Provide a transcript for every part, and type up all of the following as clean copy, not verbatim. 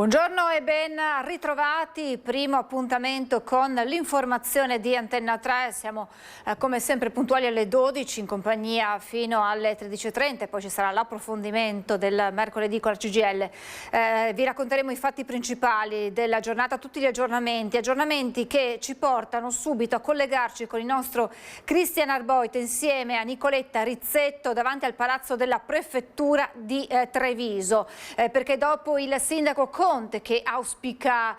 Buongiorno e ben ritrovati, primo appuntamento con l'informazione di Antenna 3, siamo come sempre puntuali alle 12 in compagnia fino alle 13:30 e poi ci sarà l'approfondimento del mercoledì con la CGIL. Vi racconteremo i fatti principali della giornata, tutti gli aggiornamenti che ci portano subito a collegarci con il nostro Cristian Arboit insieme a Nicoletta Rizzetto davanti al Palazzo della Prefettura di Treviso, perché dopo il sindaco Conte che auspica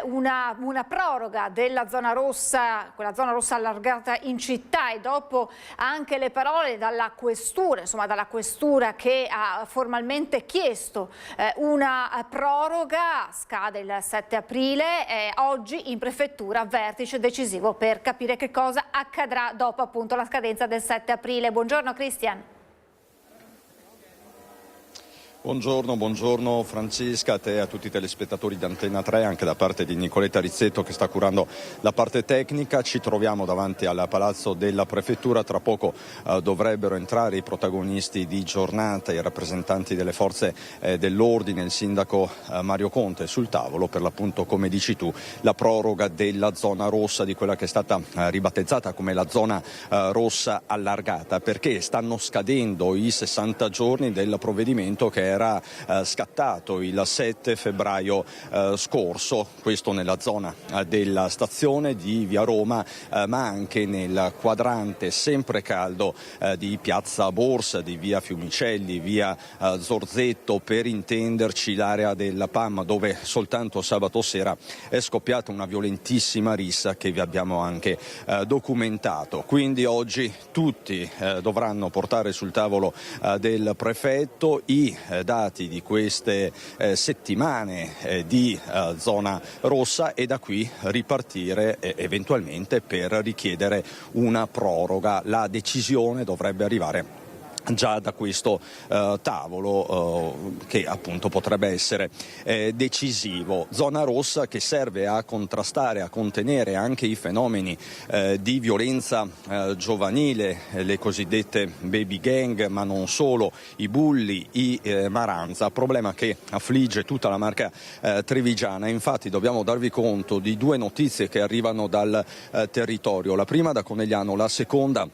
una proroga della zona rossa, quella zona rossa allargata in città, e dopo anche le parole dalla questura, dalla questura che ha formalmente chiesto una proroga, scade il 7 aprile, oggi in prefettura vertice decisivo per capire che cosa accadrà dopo appunto la scadenza del 7 aprile. Buongiorno Cristian. Buongiorno Francesca, a te e a tutti i telespettatori di Antenna 3, anche da parte di Nicoletta Rizzetto che sta curando la parte tecnica. Ci troviamo davanti al Palazzo della Prefettura, tra poco dovrebbero entrare i protagonisti di giornata, i rappresentanti delle forze dell'ordine, il sindaco Mario Conte, sul tavolo per l'appunto, come dici tu, la proroga della zona rossa, di quella che è stata ribattezzata come la zona rossa allargata, perché stanno scadendo i 60 giorni del provvedimento che era scattato il 7 febbraio scorso, questo nella zona della stazione di Via Roma, ma anche nel quadrante sempre caldo di Piazza Borsa, di Via Fiumicelli, Via Zorzetto, per intenderci l'area della PAM, dove soltanto sabato sera è scoppiata una violentissima rissa che vi abbiamo anche documentato. Quindi oggi tutti dovranno portare sul tavolo del prefetto i dati di queste settimane di zona rossa e da qui ripartire eventualmente per richiedere una proroga. La decisione dovrebbe arrivare già da questo tavolo che appunto potrebbe essere decisivo. Zona rossa che serve a contrastare, a contenere anche i fenomeni di violenza giovanile, le cosiddette baby gang, ma non solo, i bulli, i maranza, problema che affligge tutta la Marca trevigiana. Infatti dobbiamo darvi conto di due notizie che arrivano dal territorio, la prima da Conegliano, la seconda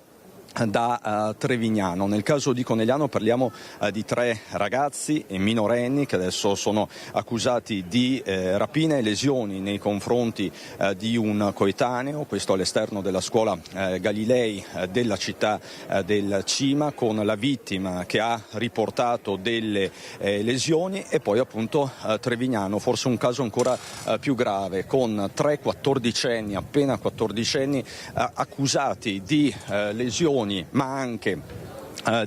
da Trevignano. Nel caso di Conegliano parliamo di 3 ragazzi e minorenni che adesso sono accusati di rapine e lesioni nei confronti di un coetaneo, questo all'esterno della scuola Galilei della città del Cima, con la vittima che ha riportato delle lesioni, e poi appunto Trevignano, forse un caso ancora più grave, con 3 quattordicenni, appena quattordicenni, accusati di lesioni ma anche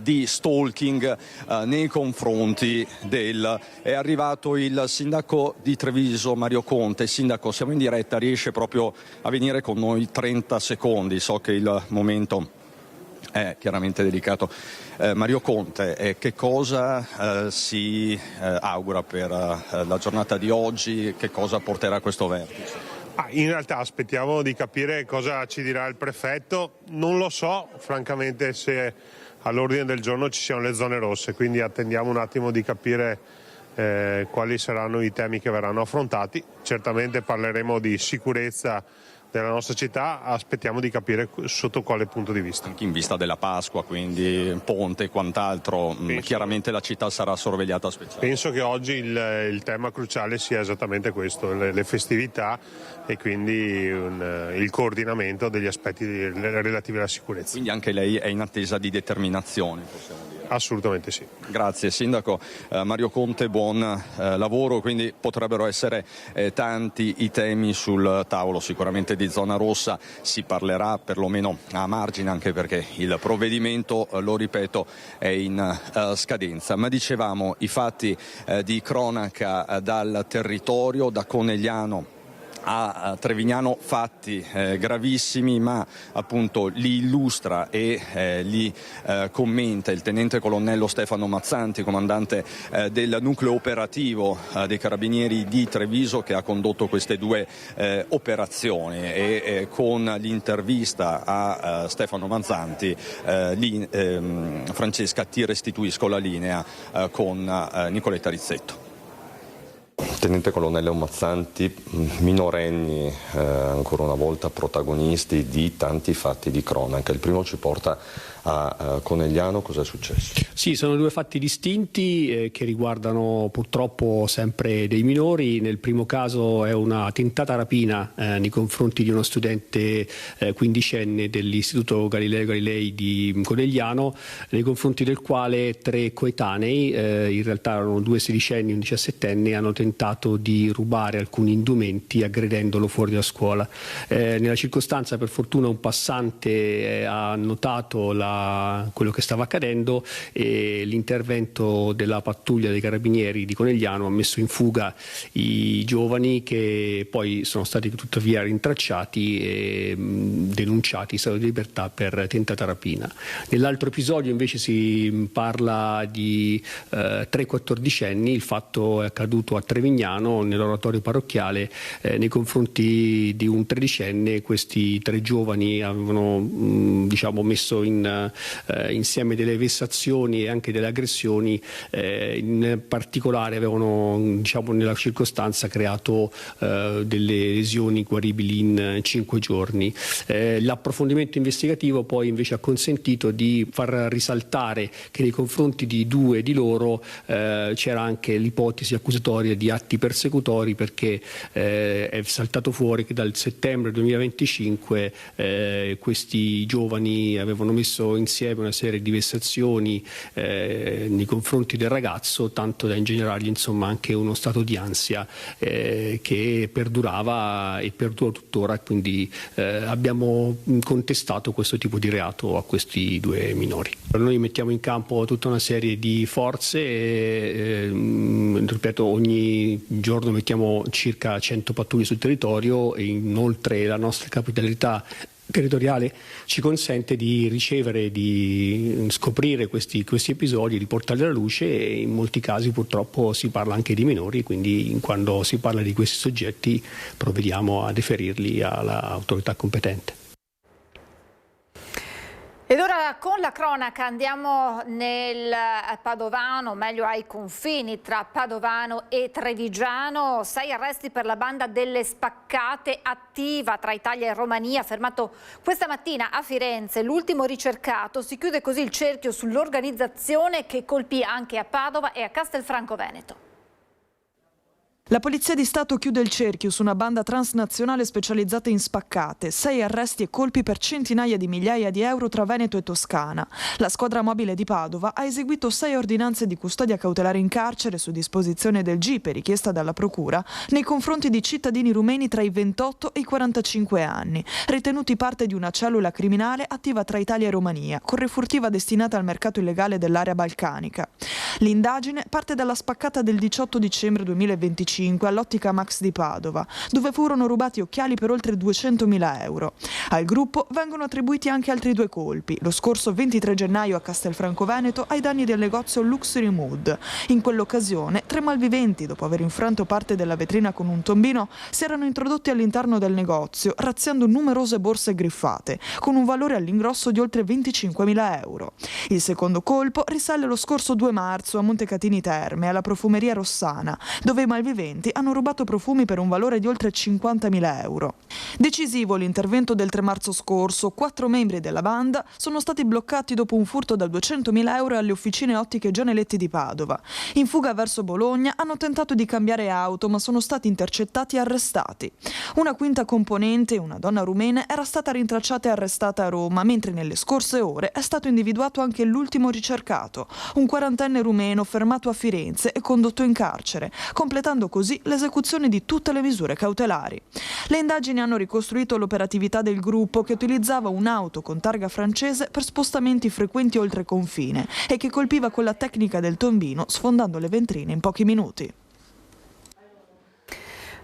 di stalking nei confronti è arrivato il sindaco di Treviso Mario Conte. Sindaco, siamo in diretta, riesce proprio a venire con noi 30 secondi, so che il momento è chiaramente delicato. Mario Conte, che cosa si augura per la giornata di oggi, che cosa porterà questo vertice? In realtà aspettiamo di capire cosa ci dirà il prefetto. Non lo so francamente se all'ordine del giorno ci siano le zone rosse, quindi attendiamo un attimo di capire quali saranno i temi che verranno affrontati. Certamente parleremo di sicurezza della nostra città, aspettiamo di capire sotto quale punto di vista. Anche in vista della Pasqua, quindi ponte e quant'altro, chiaramente la città sarà sorvegliata specialmente. Penso che oggi il tema cruciale sia esattamente questo, le festività e quindi il coordinamento degli aspetti relativi alla sicurezza. Quindi anche lei è in attesa di determinazioni, possiamo dire? Assolutamente sì. Grazie Sindaco. Mario Conte, buon lavoro. Quindi potrebbero essere tanti i temi sul tavolo, sicuramente di zona rossa si parlerà perlomeno a margine, anche perché il provvedimento, lo ripeto, è in scadenza. Ma dicevamo i fatti di cronaca dal territorio, da Conegliano a Trevignano, fatti gravissimi, ma appunto li illustra e li commenta il tenente colonnello Stefano Mazzanti, comandante del nucleo operativo dei Carabinieri di Treviso, che ha condotto queste due operazioni, e con l'intervista a Stefano Mazzanti Francesca ti restituisco la linea con Nicoletta Rizzetto. Tenente Colonnello Mazzanti, minorenni, ancora una volta protagonisti di tanti fatti di cronaca. Il primo ci porta a Conegliano. Cosa è successo? Sì, sono due fatti distinti che riguardano purtroppo sempre dei minori. Nel primo caso è una tentata rapina nei confronti di uno studente quindicenne dell'Istituto Galileo Galilei di Conegliano, nei confronti del quale 3 coetanei, in realtà erano 2 sedicenni e un 17enne, hanno tentato di rubare alcuni indumenti aggredendolo fuori da scuola. Nella circostanza, per fortuna, un passante ha notato quello che stava accadendo e l'intervento della pattuglia dei carabinieri di Conegliano ha messo in fuga i giovani, che poi sono stati tuttavia rintracciati e denunciati in stato di libertà per tentata rapina. Nell'altro episodio invece si parla di 3 quattordicenni. Il fatto è accaduto a Trevignano, nell'oratorio parrocchiale, nei confronti di un 13enne. Questi 3 giovani avevano messo insieme delle vessazioni e anche delle aggressioni, in particolare avevano nella circostanza creato delle lesioni guaribili in 5 giorni. L'approfondimento investigativo poi invece ha consentito di far risaltare che nei confronti di 2 di loro c'era anche l'ipotesi accusatoria di atti persecutori, perché è saltato fuori che dal settembre 2025 questi giovani avevano messo insieme una serie di vessazioni nei confronti del ragazzo, tanto da ingenerargli anche uno stato di ansia che perdurava e perdura tuttora. Quindi abbiamo contestato questo tipo di reato a questi 2 minori. Noi mettiamo in campo tutta una serie di forze, ripeto, ogni giorno mettiamo circa 100 pattuglie sul territorio, e inoltre la nostra capitalità territoriale ci consente di ricevere, di scoprire questi episodi, di portarli alla luce, e in molti casi purtroppo si parla anche di minori, quindi quando si parla di questi soggetti provvediamo a deferirli all'autorità competente. Ed ora con la cronaca andiamo nel Padovano, meglio ai confini tra Padovano e Trevigiano. 6 arresti per la banda delle spaccate, attiva tra Italia e Romania, fermato questa mattina a Firenze. L'ultimo ricercato. Si chiude così il cerchio sull'organizzazione che colpì anche a Padova e a Castelfranco Veneto. La Polizia di Stato chiude il cerchio su una banda transnazionale specializzata in spaccate, 6 arresti e colpi per centinaia di migliaia di euro tra Veneto e Toscana. La squadra mobile di Padova ha eseguito 6 ordinanze di custodia cautelare in carcere su disposizione del GIP, richiesta dalla Procura, nei confronti di cittadini rumeni tra i 28 e i 45 anni, ritenuti parte di una cellula criminale attiva tra Italia e Romania, con refurtiva destinata al mercato illegale dell'area balcanica. L'indagine parte dalla spaccata del 18 dicembre 2025 all'Ottica Max di Padova, dove furono rubati occhiali per oltre 200.000 euro. Al gruppo vengono attribuiti anche altri 2 colpi, lo scorso 23 gennaio a Castelfranco Veneto ai danni del negozio Luxury Mood. In quell'occasione 3 malviventi, dopo aver infranto parte della vetrina con un tombino, si erano introdotti all'interno del negozio, razziando numerose borse griffate, con un valore all'ingrosso di oltre 25.000 euro. Il secondo colpo risale lo scorso 2 marzo a Montecatini Terme, alla profumeria Rossana, dove i malviventi hanno rubato profumi per un valore di oltre 50.000 euro. Decisivo l'intervento del 3 marzo scorso. 4 membri della banda sono stati bloccati dopo un furto da 200.000 euro alle officine ottiche Gianeletti di Padova. In fuga verso Bologna hanno tentato di cambiare auto, ma sono stati intercettati e arrestati. Una quinta componente, una donna rumena, era stata rintracciata e arrestata a Roma, mentre nelle scorse ore è stato individuato anche l'ultimo ricercato, un 40enne rumeno fermato a Firenze e condotto in carcere, completando così l'esecuzione di tutte le misure cautelari. Le indagini hanno ricostruito l'operatività del gruppo, che utilizzava un'auto con targa francese per spostamenti frequenti oltre confine e che colpiva con la tecnica del tombino, sfondando le vetrine in pochi minuti.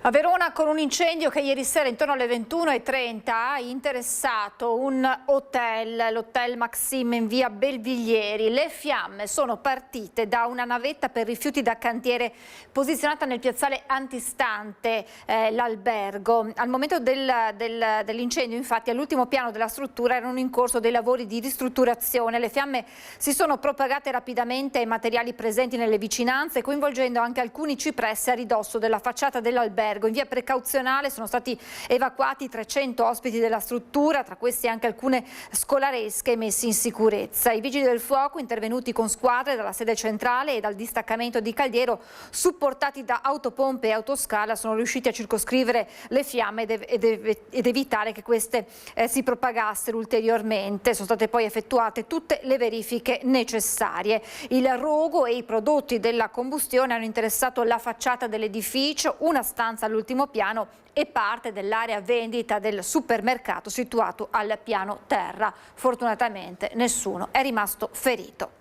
A Verona, con un incendio che ieri sera intorno alle 21:30 ha interessato un hotel, l'hotel Maxim in via Belviglieri. Le fiamme sono partite da una navetta per rifiuti da cantiere posizionata nel piazzale antistante l'albergo. Al momento dell'incendio, infatti, all'ultimo piano della struttura erano in corso dei lavori di ristrutturazione. Le fiamme si sono propagate rapidamente ai materiali presenti nelle vicinanze, coinvolgendo anche alcuni cipressi a ridosso della facciata dell'albergo. In via precauzionale sono stati evacuati 300 ospiti della struttura, tra questi anche alcune scolaresche messi in sicurezza. I vigili del fuoco, intervenuti con squadre dalla sede centrale e dal distaccamento di Caldiero, supportati da autopompe e autoscala, sono riusciti a circoscrivere le fiamme ed evitare che queste si propagassero ulteriormente. Sono state poi effettuate tutte le verifiche necessarie. Il rogo e i prodotti della combustione hanno interessato la facciata dell'edificio, una stanza all'ultimo piano e parte dell'area vendita del supermercato situato al piano terra. Fortunatamente nessuno è rimasto ferito.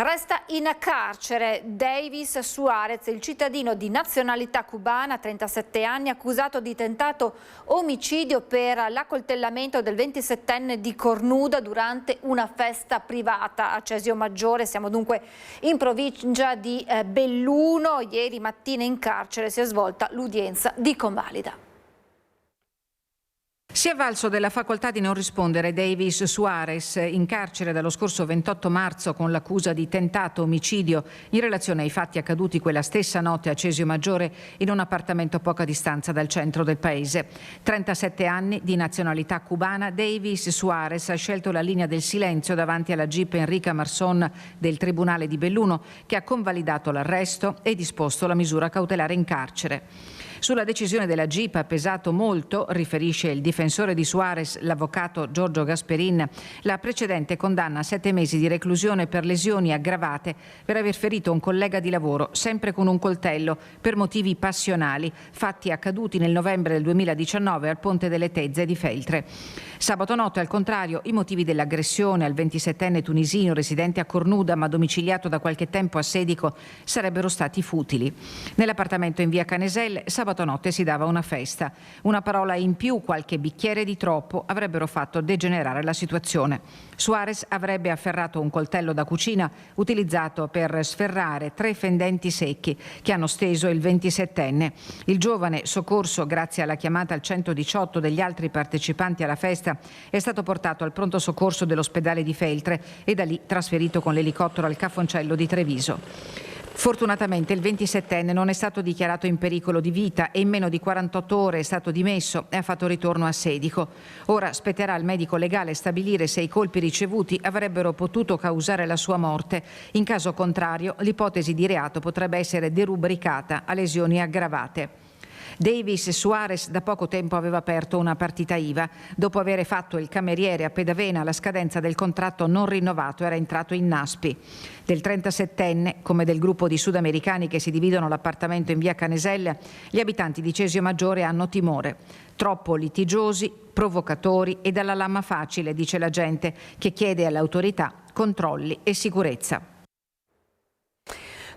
Resta in carcere Davis Suarez, il cittadino di nazionalità cubana, 37 anni, accusato di tentato omicidio per l'accoltellamento del 27enne di Cornuda durante una festa privata a Cesio Maggiore. Siamo dunque in provincia di Belluno. Ieri mattina in carcere si è svolta l'udienza di convalida. Si è avvalso della facoltà di non rispondere Davis Suarez, in carcere dallo scorso 28 marzo con l'accusa di tentato omicidio in relazione ai fatti accaduti quella stessa notte a Cesio Maggiore in un appartamento a poca distanza dal centro del paese. 37 anni, di nazionalità cubana, Davis Suarez ha scelto la linea del silenzio davanti alla Jeep Enrica Marson del Tribunale di Belluno, che ha convalidato l'arresto e disposto la misura cautelare in carcere. Sulla decisione della Jeep ha pesato molto, riferisce il difensore di Suarez, l'avvocato Giorgio Gasperin, la precedente condanna a 7 mesi di reclusione per lesioni aggravate per aver ferito un collega di lavoro, sempre con un coltello, per motivi passionali, fatti accaduti nel novembre del 2019 al Ponte delle Tezze di Feltre. Sabato notte, al contrario, i motivi dell'aggressione al 27enne tunisino residente a Cornuda ma domiciliato da qualche tempo a Sedico sarebbero stati futili. Nell'appartamento in via Caneselle, sabato notte si dava una festa. Una parola in più, qualche bicchiere di troppo avrebbero fatto degenerare la situazione. Suarez avrebbe afferrato un coltello da cucina utilizzato per sferrare 3 fendenti secchi che hanno steso il 27enne. Il giovane, soccorso grazie alla chiamata al 118 degli altri partecipanti alla festa, è stato portato al pronto soccorso dell'ospedale di Feltre e da lì trasferito con l'elicottero al Cafoncello di Treviso. Fortunatamente il 27enne non è stato dichiarato in pericolo di vita e in meno di 48 ore è stato dimesso e ha fatto ritorno a Sedico. Ora spetterà al medico legale stabilire se i colpi ricevuti avrebbero potuto causare la sua morte. In caso contrario, l'ipotesi di reato potrebbe essere derubricata a lesioni aggravate. Davis Suarez da poco tempo aveva aperto una partita IVA. Dopo aver fatto il cameriere a Pedavena, alla scadenza del contratto non rinnovato era entrato in Naspi. Del 37enne, come del gruppo di sudamericani che si dividono l'appartamento in via Caneselle, gli abitanti di Cesio Maggiore hanno timore. Troppo litigiosi, provocatori e dalla lama facile, dice la gente, che chiede alle autorità controlli e sicurezza.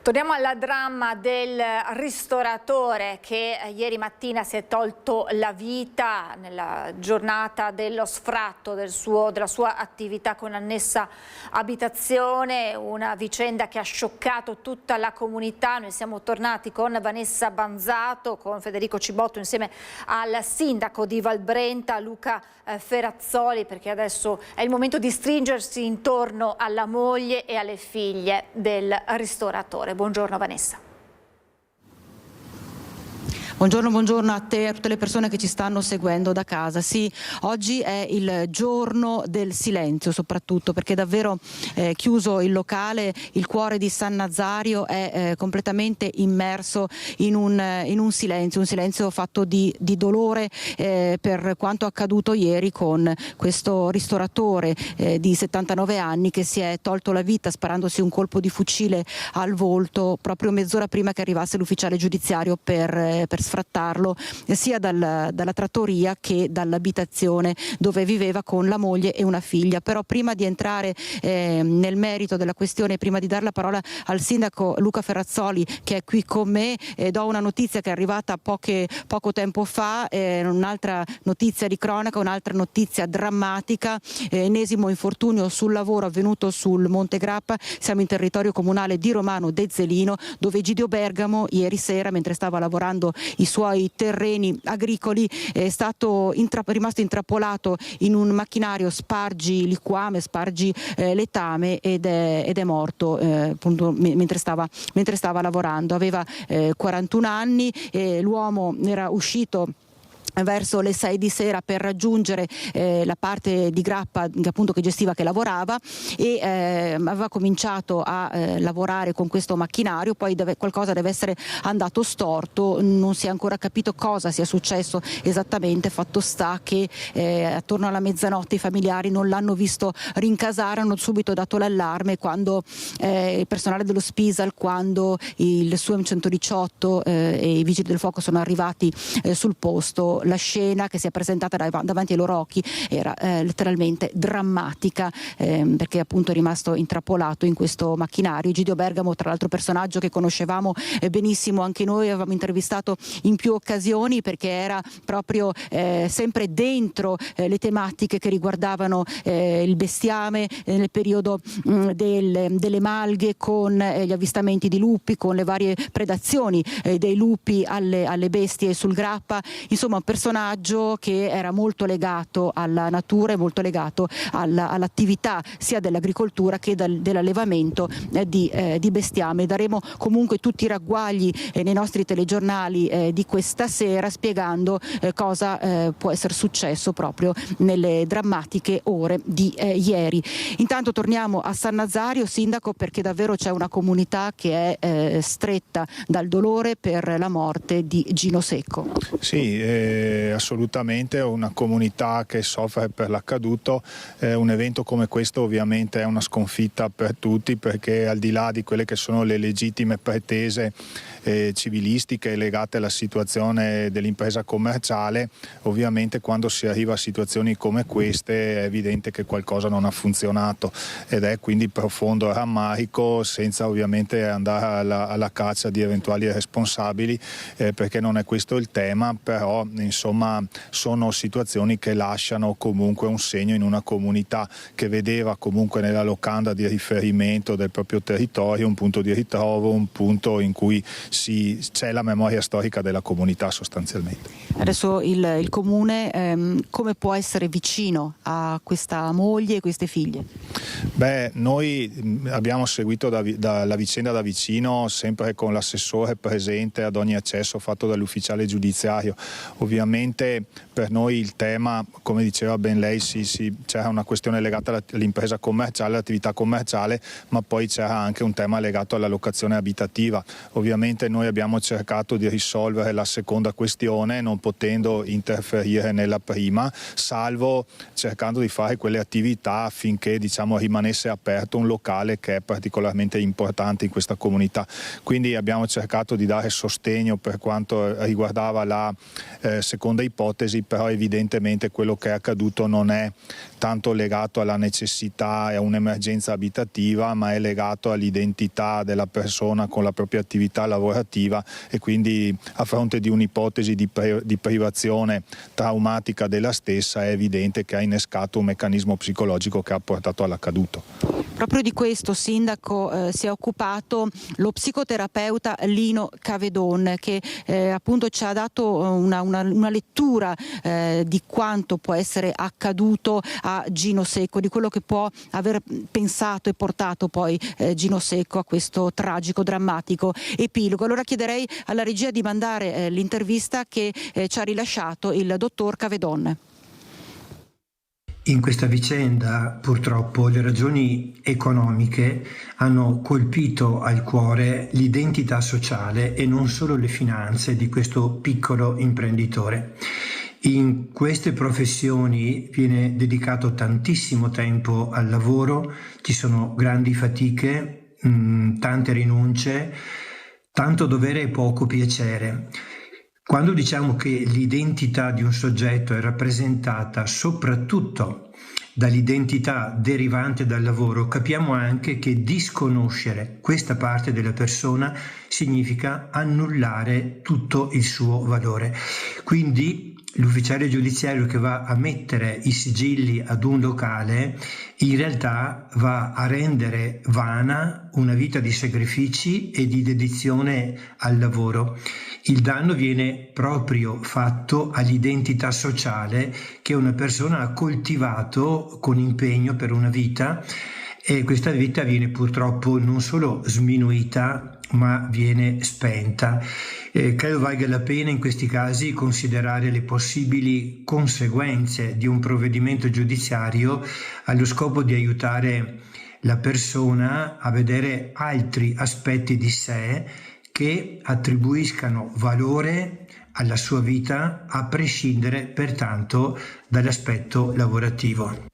Torniamo al dramma del ristoratore che ieri mattina si è tolto la vita nella giornata dello sfratto della sua attività con annessa abitazione, una vicenda che ha scioccato tutta la comunità. Noi siamo tornati con Vanessa Banzato, con Federico Cibotto insieme al sindaco di Valbrenta, Luca Ferrazzoli, perché adesso è il momento di stringersi intorno alla moglie e alle figlie del ristoratore. Buongiorno Vanessa. Buongiorno a te e a tutte le persone che ci stanno seguendo da casa. Sì, oggi è il giorno del silenzio, soprattutto perché davvero chiuso il locale, il cuore di San Nazario è completamente immerso in un silenzio fatto di dolore per quanto accaduto ieri con questo ristoratore di 79 anni che si è tolto la vita sparandosi un colpo di fucile al volto proprio mezz'ora prima che arrivasse l'ufficiale giudiziario per sfrattarlo sia dalla trattoria che dall'abitazione dove viveva con la moglie e una figlia. Però prima di entrare nel merito della questione, prima di dare la parola al sindaco Luca Ferrazzoli, che è qui con me, do una notizia che è arrivata poco tempo fa, un'altra notizia di cronaca, un'altra notizia drammatica, ennesimo infortunio sul lavoro avvenuto sul Monte Grappa. Siamo in territorio comunale di Romano Dezzelino, dove Egidio Bergamo ieri sera, mentre stava lavorando i suoi terreni agricoli, è stato rimasto intrappolato in un macchinario spargi liquame, spargi letame, ed è morto appunto mentre stava lavorando. Aveva 41 anni e l'uomo era uscito verso le 6 di sera per raggiungere la parte di Grappa appunto che gestiva, che lavorava, e aveva cominciato a lavorare con questo macchinario. Poi qualcosa deve essere andato storto, non si è ancora capito cosa sia successo esattamente. Fatto sta che attorno alla mezzanotte i familiari non l'hanno visto rincasare, hanno subito dato l'allarme quando il personale dello Spisal, quando il SUEM 118 e i vigili del fuoco sono arrivati sul posto. La scena che si è presentata davanti ai loro occhi era letteralmente drammatica, perché appunto è rimasto intrappolato in questo macchinario. Egidio Bergamo, tra l'altro, personaggio che conoscevamo benissimo anche noi, avevamo intervistato in più occasioni, perché era proprio sempre dentro le tematiche che riguardavano il bestiame nel periodo delle malghe, con gli avvistamenti di lupi, con le varie predazioni dei lupi alle bestie sul Grappa. Insomma, un personaggio che era molto legato alla natura e molto legato all'attività sia dell'agricoltura che dell'allevamento di bestiame. Daremo comunque tutti i ragguagli nei nostri telegiornali di questa sera, spiegando cosa può essere successo proprio nelle drammatiche ore di ieri. Intanto torniamo a San Nazario, sindaco, perché davvero c'è una comunità che è stretta dal dolore per la morte di Gino Secco. Sì, assolutamente, una comunità che soffre per l'accaduto. Un evento come questo ovviamente è una sconfitta per tutti, perché al di là di quelle che sono le legittime pretese civilistiche legate alla situazione dell'impresa commerciale, ovviamente quando si arriva a situazioni come queste è evidente che qualcosa non ha funzionato, ed è quindi profondo rammarico, senza ovviamente andare alla caccia di eventuali responsabili, perché non è questo il tema. Però insomma sono situazioni che lasciano comunque un segno in una comunità che vedeva comunque nella locanda di riferimento del proprio territorio un punto di ritrovo, un punto in cui c'è la memoria storica della comunità sostanzialmente. Adesso il comune come può essere vicino a questa moglie e queste figlie? Beh, noi abbiamo seguito la vicenda da vicino, sempre con l'assessore presente ad ogni accesso fatto dall'ufficiale giudiziario. Ovviamente per noi il tema, come diceva ben lei, c'era una questione legata all'impresa commerciale, all'attività commerciale, ma poi c'era anche un tema legato alla locazione abitativa. Ovviamente noi abbiamo cercato di risolvere la seconda questione, non potendo interferire nella prima, salvo cercando di fare quelle attività affinché rimanesse aperto un locale che è particolarmente importante in questa comunità. Quindi abbiamo cercato di dare sostegno per quanto riguardava la seconda ipotesi, però evidentemente quello che è accaduto non è tanto legato alla necessità e a un'emergenza abitativa, ma è legato all'identità della persona con la propria attività lavorativa, e quindi a fronte di un'ipotesi di privazione traumatica della stessa è evidente che ha innescato un meccanismo psicologico che ha portato all'accaduto. Proprio di questo, sindaco, si è occupato lo psicoterapeuta Lino Cavedon, che appunto ci ha dato una lettura di quanto può essere accaduto a Gino Secco, di quello che può aver pensato e portato poi Gino Secco a questo tragico, drammatico epilogo. Allora chiederei alla regia di mandare l'intervista che ci ha rilasciato il dottor Cavedon. In questa vicenda purtroppo le ragioni economiche hanno colpito al cuore l'identità sociale e non solo le finanze di questo piccolo imprenditore. In queste professioni viene dedicato tantissimo tempo al lavoro, ci sono grandi fatiche, tante rinunce, tanto dovere e poco piacere. Quando diciamo che l'identità di un soggetto è rappresentata soprattutto dall'identità derivante dal lavoro, capiamo anche che disconoscere questa parte della persona significa annullare tutto il suo valore. Quindi l'ufficiale giudiziario che va a mettere i sigilli ad un locale in realtà va a rendere vana una vita di sacrifici e di dedizione al lavoro. Il danno viene proprio fatto all'identità sociale che una persona ha coltivato con impegno per una vita, e questa vita viene purtroppo non solo sminuita ma viene spenta. Credo valga la pena in questi casi considerare le possibili conseguenze di un provvedimento giudiziario allo scopo di aiutare la persona a vedere altri aspetti di sé che attribuiscano valore alla sua vita a prescindere pertanto dall'aspetto lavorativo.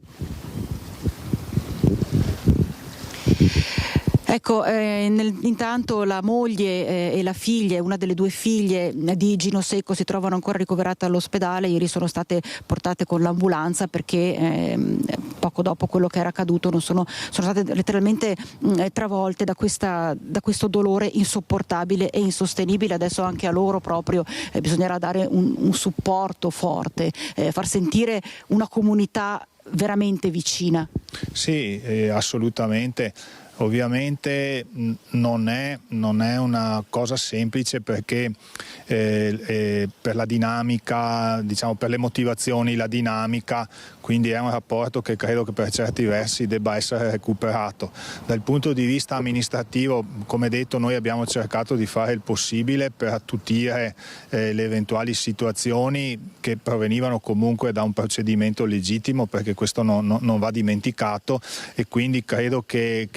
Ecco, intanto la moglie e la figlia, una delle due figlie di Gino Secco, si trovano ancora ricoverate all'ospedale. Ieri sono state portate con l'ambulanza perché poco dopo quello che era accaduto sono state letteralmente travolte da questo dolore insopportabile e insostenibile. Adesso anche a loro proprio bisognerà dare un supporto forte, far sentire una comunità veramente vicina. Sì, assolutamente. Ovviamente non è una cosa semplice perché per la dinamica, diciamo per le motivazioni, la dinamica, quindi è un rapporto che credo che per certi versi debba essere recuperato. Dal punto di vista amministrativo, come detto, noi abbiamo cercato di fare il possibile per attutire le eventuali situazioni che provenivano comunque da un procedimento legittimo, perché questo non va dimenticato, e quindi credo che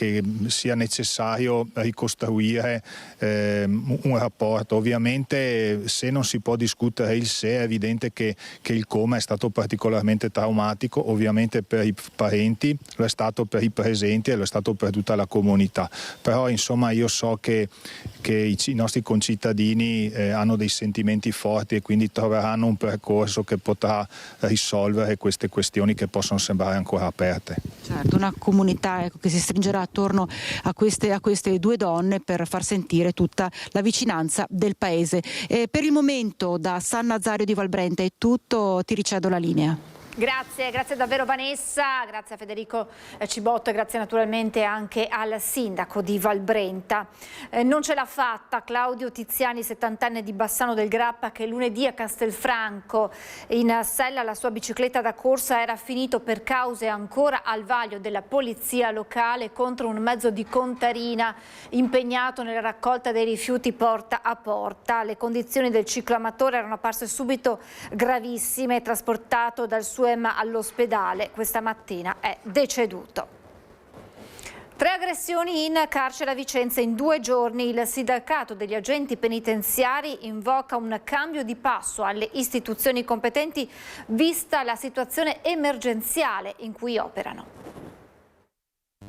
sia necessario ricostruire un rapporto. Ovviamente se non si può discutere il se, è evidente che il coma è stato particolarmente traumatico, ovviamente per i parenti, lo è stato per i presenti e lo è stato per tutta la comunità, però insomma io so che i nostri concittadini hanno dei sentimenti forti e quindi troveranno un percorso che potrà risolvere queste questioni che possono sembrare ancora aperte. Certo, una comunità che si stringerà attorno a queste due donne per far sentire tutta la vicinanza del paese. Per il momento da San Nazario di Valbrenta è tutto, ti ricedo la linea. Grazie davvero Vanessa, grazie a Federico Cibotto e grazie naturalmente anche al sindaco di Valbrenta. Non ce l'ha fatta Claudio Tiziani, 70enne di Bassano del Grappa, che lunedì a Castelfranco in sella alla sua bicicletta da corsa era finito per cause ancora al vaglio della polizia locale contro un mezzo di Contarina impegnato nella raccolta dei rifiuti porta a porta. Le condizioni del cicloamatore erano apparse subito gravissime, trasportato dal suo all'ospedale, questa mattina è deceduto. 3 aggressioni in carcere a Vicenza in 2 giorni. Il sindacato degli agenti penitenziari invoca un cambio di passo alle istituzioni competenti vista la situazione emergenziale in cui operano.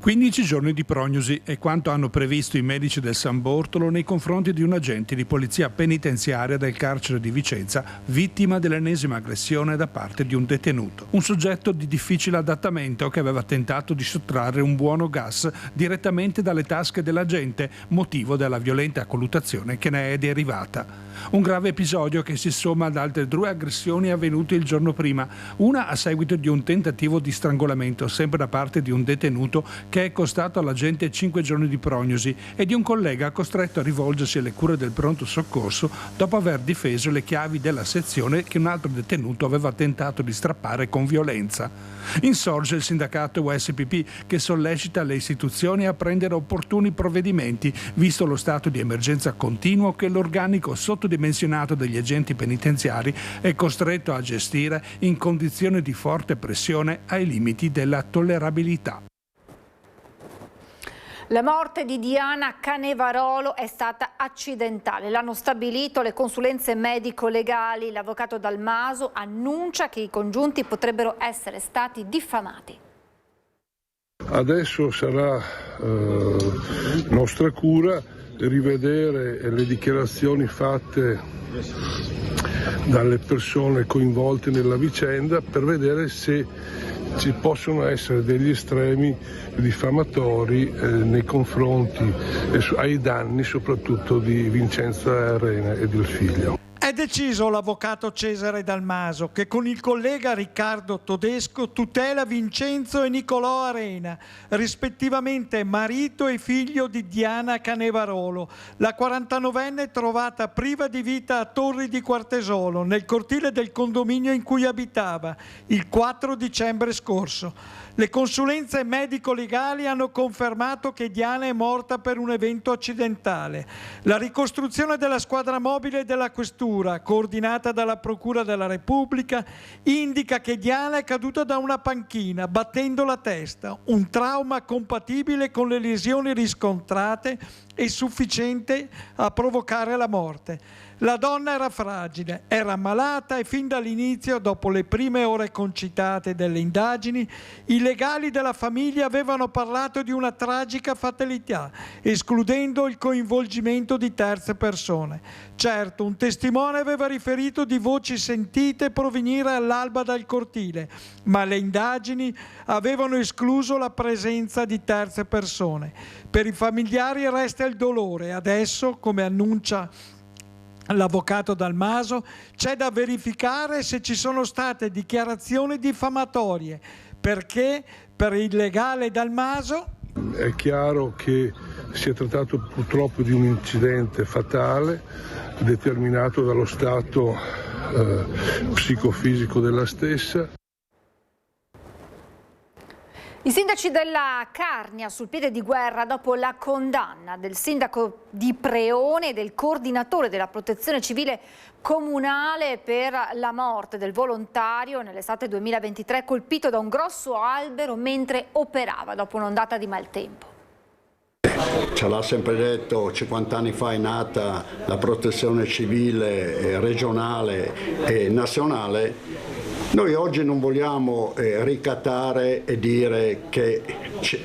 15 giorni di prognosi è quanto hanno previsto i medici del San Bortolo nei confronti di un agente di polizia penitenziaria del carcere di Vicenza, vittima dell'ennesima aggressione da parte di un detenuto. Un soggetto di difficile adattamento che aveva tentato di sottrarre un buono gas direttamente dalle tasche dell'agente, motivo della violenta colluttazione che ne è derivata. Un grave episodio che si somma ad altre 2 aggressioni avvenute il giorno prima, una a seguito di un tentativo di strangolamento, sempre da parte di un detenuto, che è costato all'agente 5 giorni di prognosi, e di un collega costretto a rivolgersi alle cure del pronto soccorso dopo aver difeso le chiavi della sezione che un altro detenuto aveva tentato di strappare con violenza. Insorge il sindacato USPP che sollecita le istituzioni a prendere opportuni provvedimenti, visto lo stato di emergenza continuo che l'organico sottodimensionato degli agenti penitenziari è costretto a gestire in condizioni di forte pressione ai limiti della tollerabilità. La morte di Diana Canevarolo è stata accidentale, l'hanno stabilito le consulenze medico-legali. L'avvocato Dalmaso annuncia che i congiunti potrebbero essere stati diffamati. Adesso sarà nostra cura rivedere le dichiarazioni fatte dalle persone coinvolte nella vicenda per vedere se ci possono essere degli estremi diffamatori nei confronti ai danni soprattutto di Vincenza Arena e del figlio. È deciso l'avvocato Cesare Dalmaso, che con il collega Riccardo Todesco tutela Vincenzo e Nicolò Arena, rispettivamente marito e figlio di Diana Canevarolo, la 49enne trovata priva di vita a Torri di Quartesolo, nel cortile del condominio in cui abitava, il 4 dicembre scorso. Le consulenze medico-legali hanno confermato che Diana è morta per un evento accidentale. La ricostruzione della squadra mobile della questura, coordinata dalla Procura della Repubblica, indica che Diana è caduta da una panchina battendo la testa, un trauma compatibile con le lesioni riscontrate e sufficiente a provocare la morte. La donna era fragile, era malata e fin dall'inizio, dopo le prime ore concitate delle indagini, i legali della famiglia avevano parlato di una tragica fatalità, escludendo il coinvolgimento di terze persone. Certo, un testimone aveva riferito di voci sentite provenire all'alba dal cortile, ma le indagini avevano escluso la presenza di terze persone. Per i familiari resta il dolore. Adesso, come annuncia l'avvocato Dalmaso, c'è da verificare se ci sono state dichiarazioni diffamatorie, perché per il legale Dalmaso è chiaro che si è trattato purtroppo di un incidente fatale determinato dallo stato psicofisico della stessa. I sindaci della Carnia sul piede di guerra dopo la condanna del sindaco di Preone e del coordinatore della protezione civile comunale per la morte del volontario nell'estate 2023 colpito da un grosso albero mentre operava dopo un'ondata di maltempo. Ce l'ha sempre detto, 50 anni fa è nata la protezione civile regionale e nazionale. Noi oggi non vogliamo ricattare e dire che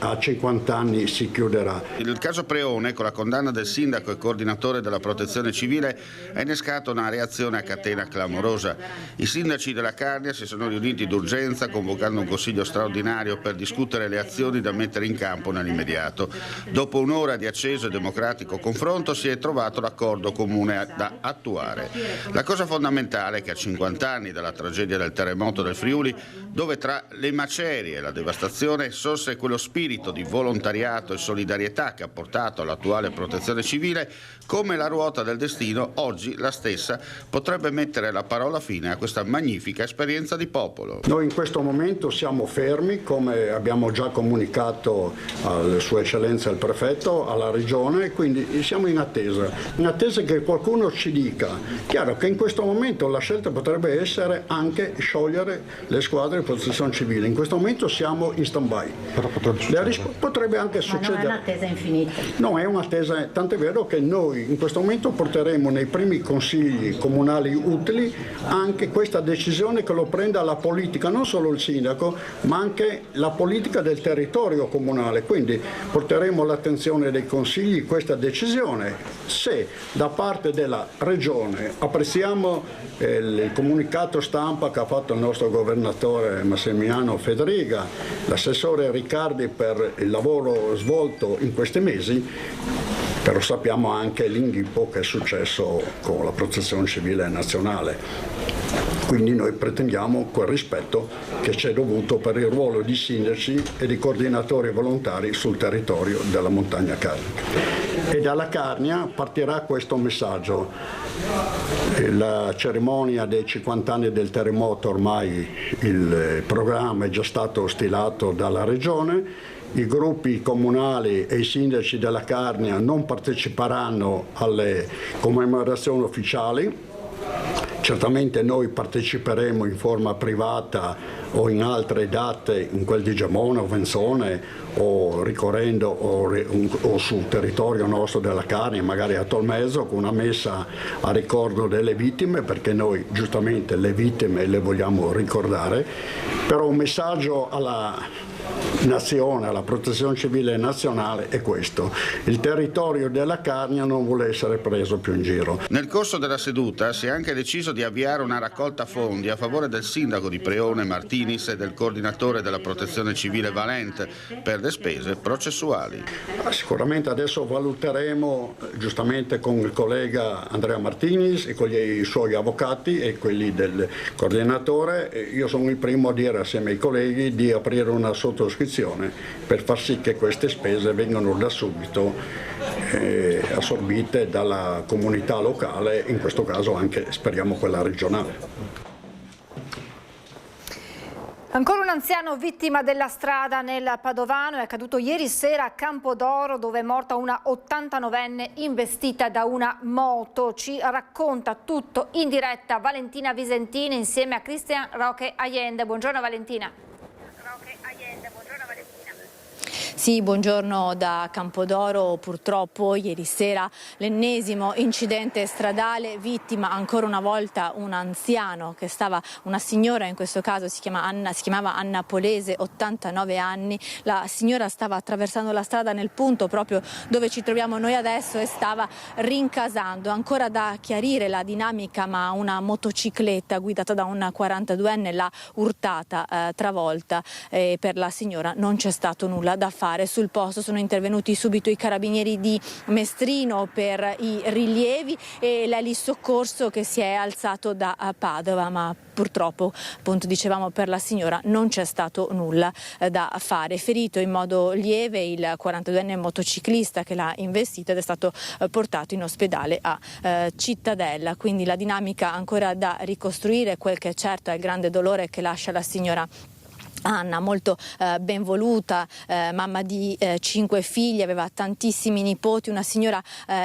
a 50 anni si chiuderà. Il caso Preone, con la condanna del sindaco e coordinatore della protezione civile, ha innescato una reazione a catena clamorosa. I sindaci della Carnia si sono riuniti d'urgenza convocando un consiglio straordinario per discutere le azioni da mettere in campo nell'immediato. Dopo un'ora di acceso e democratico confronto si è trovato l'accordo comune da attuare. La cosa fondamentale è che a 50 anni dalla tragedia del terremoto del Friuli, dove tra le macerie e la devastazione sorse quello spirito di volontariato e solidarietà che ha portato all'attuale protezione civile, come la ruota del destino, oggi la stessa potrebbe mettere la parola fine a questa magnifica esperienza di popolo. Noi in questo momento siamo fermi, come abbiamo già comunicato alla Sua Eccellenza il Prefetto, alla Regione, quindi siamo in attesa che qualcuno ci dica. Chiaro che in questo momento la scelta potrebbe essere anche sciogliere le squadre di protezione civile. In questo momento siamo in stand-by. Potrebbe anche succedere. Ma non è un'attesa infinita. No, è un'attesa, tant'è vero che noi in questo momento porteremo nei primi consigli comunali utili anche questa decisione che lo prenda la politica, non solo il sindaco, ma anche la politica del territorio comunale. Quindi porteremo all'attenzione dei consigli questa decisione. Se da parte della Regione apprezziamo il comunicato stampa che ha fatto il nostro governatore Massimiliano Federiga, l'assessore Riccardi per il lavoro svolto in questi mesi, però sappiamo anche l'inghippo che è successo con la protezione civile nazionale. Quindi noi pretendiamo quel rispetto che ci è dovuto per il ruolo di sindaci e di coordinatori volontari sul territorio della montagna carnica. E dalla Carnia partirà questo messaggio. La cerimonia dei 50 anni del terremoto, ormai il programma è già stato stilato dalla Regione. I gruppi comunali e i sindaci della Carnia non parteciperanno alle commemorazioni ufficiali. Certamente noi parteciperemo in forma privata o in altre date, in quel di Gemona o Venzone, o ricorrendo o sul territorio nostro della Carnia, magari a Tolmezzo, con una messa a ricordo delle vittime, perché noi giustamente le vittime le vogliamo ricordare, però un messaggio alla nazione, alla protezione civile nazionale è questo: il territorio della Carnia non vuole essere preso più in giro. Nel corso della seduta si è anche deciso di di avviare una raccolta fondi a favore del sindaco di Preone Martinis e del coordinatore della protezione civile Valente per le spese processuali. Sicuramente adesso valuteremo giustamente con il collega Andrea Martinis e con i suoi avvocati e quelli del coordinatore. Io sono il primo a dire assieme ai colleghi di aprire una sottoscrizione per far sì che queste spese vengano da subito assorbite dalla comunità locale, in questo caso anche speriamo quella regionale. Ancora un anziano vittima della strada nel Padovano, è accaduto ieri sera a Campodoro, dove è morta una 89enne investita da una moto. Ci racconta tutto in diretta Valentina Visentini insieme a Cristian Roque Allende. Buongiorno Valentina. Sì, buongiorno da Campodoro. Purtroppo ieri sera l'ennesimo incidente stradale, vittima ancora una volta un anziano una signora, in questo caso si chiamava Anna Polese, 89 anni. La signora stava attraversando la strada nel punto proprio dove ci troviamo noi adesso e stava rincasando. Ancora da chiarire la dinamica, ma una motocicletta guidata da un 42enne l'ha urtata, travolta, e per la signora non c'è stato nulla da fare. Sul posto sono intervenuti subito i carabinieri di Mestrino per i rilievi e l'elisoccorso che si è alzato da Padova, ma purtroppo, appunto dicevamo, per la signora non c'è stato nulla da fare. Ferito in modo lieve il 42enne motociclista che l'ha investito ed è stato portato in ospedale a Cittadella. Quindi la dinamica ancora da ricostruire. Quel che è certo è il grande dolore che lascia la signora Anna, molto ben voluta, mamma di 5 figli, aveva tantissimi nipoti, una signora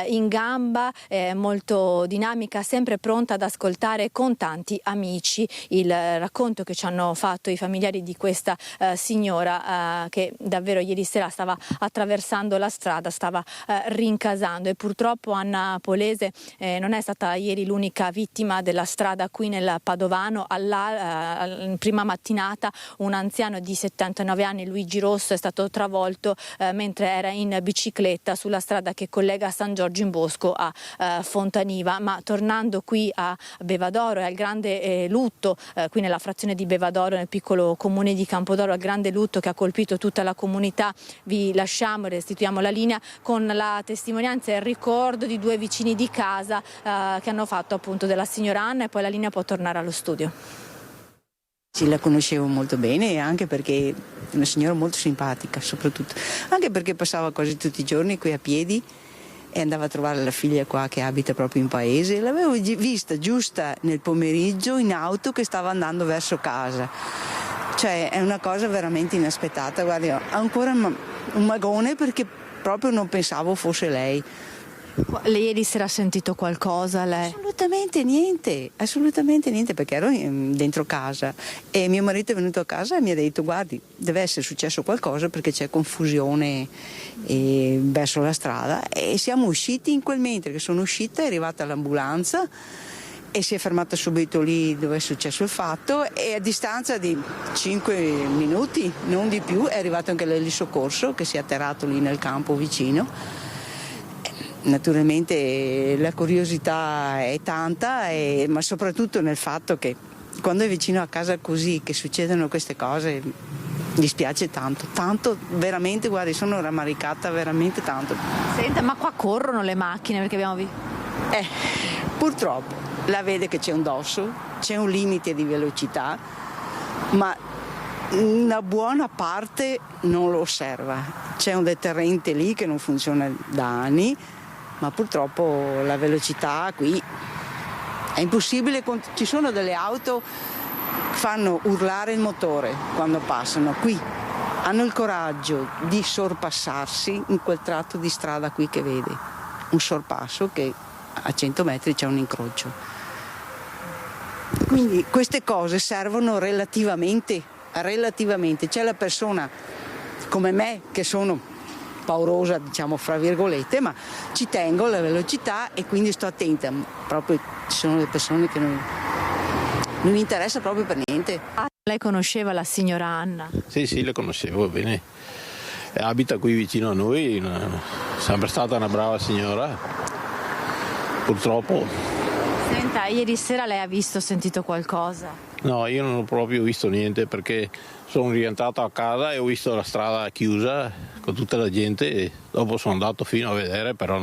in gamba, molto dinamica, sempre pronta ad ascoltare con tanti amici il racconto che ci hanno fatto i familiari di questa signora che davvero ieri sera stava attraversando la strada, stava rincasando. E purtroppo Anna Polese non è stata ieri l'unica vittima della strada qui nel Padovano. Prima mattinata un anziano di 79 anni, Luigi Rosso, è stato travolto mentre era in bicicletta sulla strada che collega San Giorgio in Bosco a Fontaniva. Ma tornando qui a Bevadoro e al grande lutto, qui nella frazione di Bevadoro, nel piccolo comune di Campodoro, al grande lutto che ha colpito tutta la comunità, vi lasciamo e restituiamo la linea con la testimonianza e il ricordo di 2 vicini di casa che hanno fatto appunto della signora Anna, e poi la linea può tornare allo studio. Sì, la conoscevo molto bene, anche perché è una signora molto simpatica, soprattutto anche perché passava quasi tutti i giorni qui a piedi e andava a trovare la figlia qua che abita proprio in paese. L'avevo vista giusta nel pomeriggio in auto che stava andando verso casa. Cioè è una cosa veramente inaspettata. Guardi, ho ancora un magone perché proprio non pensavo fosse lei. Lei ieri sera ha sentito qualcosa? Lei? Assolutamente niente, perché ero dentro casa e mio marito è venuto a casa e mi ha detto: guardi, deve essere successo qualcosa perché c'è confusione verso la strada. E siamo usciti in quel mentre che sono uscita, è arrivata l'ambulanza e si è fermata subito lì dove è successo il fatto, e a distanza di 5 minuti, non di più, è arrivato anche l'elisoccorso che si è atterrato lì nel campo vicino. Naturalmente la curiosità è tanta, ma soprattutto nel fatto che quando è vicino a casa così che succedono queste cose dispiace tanto, veramente, guardi, sono rammaricata veramente tanto. Senta, ma qua corrono le macchine perché abbiamo visto? Purtroppo la vede che c'è un dosso, c'è un limite di velocità, ma una buona parte non lo osserva. C'è un deterrente lì che non funziona da anni, ma purtroppo la velocità qui è impossibile. Ci sono delle auto che fanno urlare il motore quando passano. Qui hanno il coraggio di sorpassarsi in quel tratto di strada qui che vede, un sorpasso che a 100 metri c'è un incrocio. Quindi queste cose servono relativamente. C'è la persona come me che sono paurosa, diciamo fra virgolette, ma ci tengo alla velocità e quindi sto attenta. Proprio ci sono le persone che non mi interessa proprio per niente. Lei conosceva la signora Anna? Sì, la conoscevo bene. Abita qui vicino a noi, sempre stata una brava signora. Purtroppo Senta, ieri sera lei ha visto o sentito qualcosa? No, io non ho proprio visto niente perché sono rientrato a casa e ho visto la strada chiusa con tutta la gente e dopo sono andato fino a vedere, però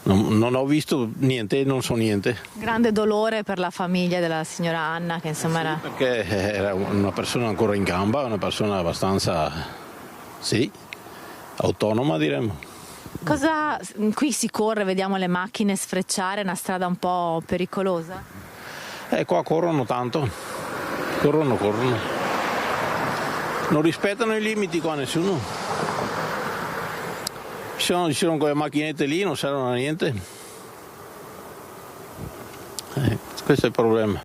non ho visto niente, non so niente. Grande dolore per la famiglia della signora Anna, che insomma era... Perché era una persona ancora in gamba, una persona abbastanza, autonoma diremmo. Qui si corre, vediamo le macchine sfrecciare, è una strada un po' pericolosa? Qua corrono tanto, corrono. Non rispettano i limiti qua nessuno. Ci sono quelle macchinette lì, non servono a niente. Questo è il problema.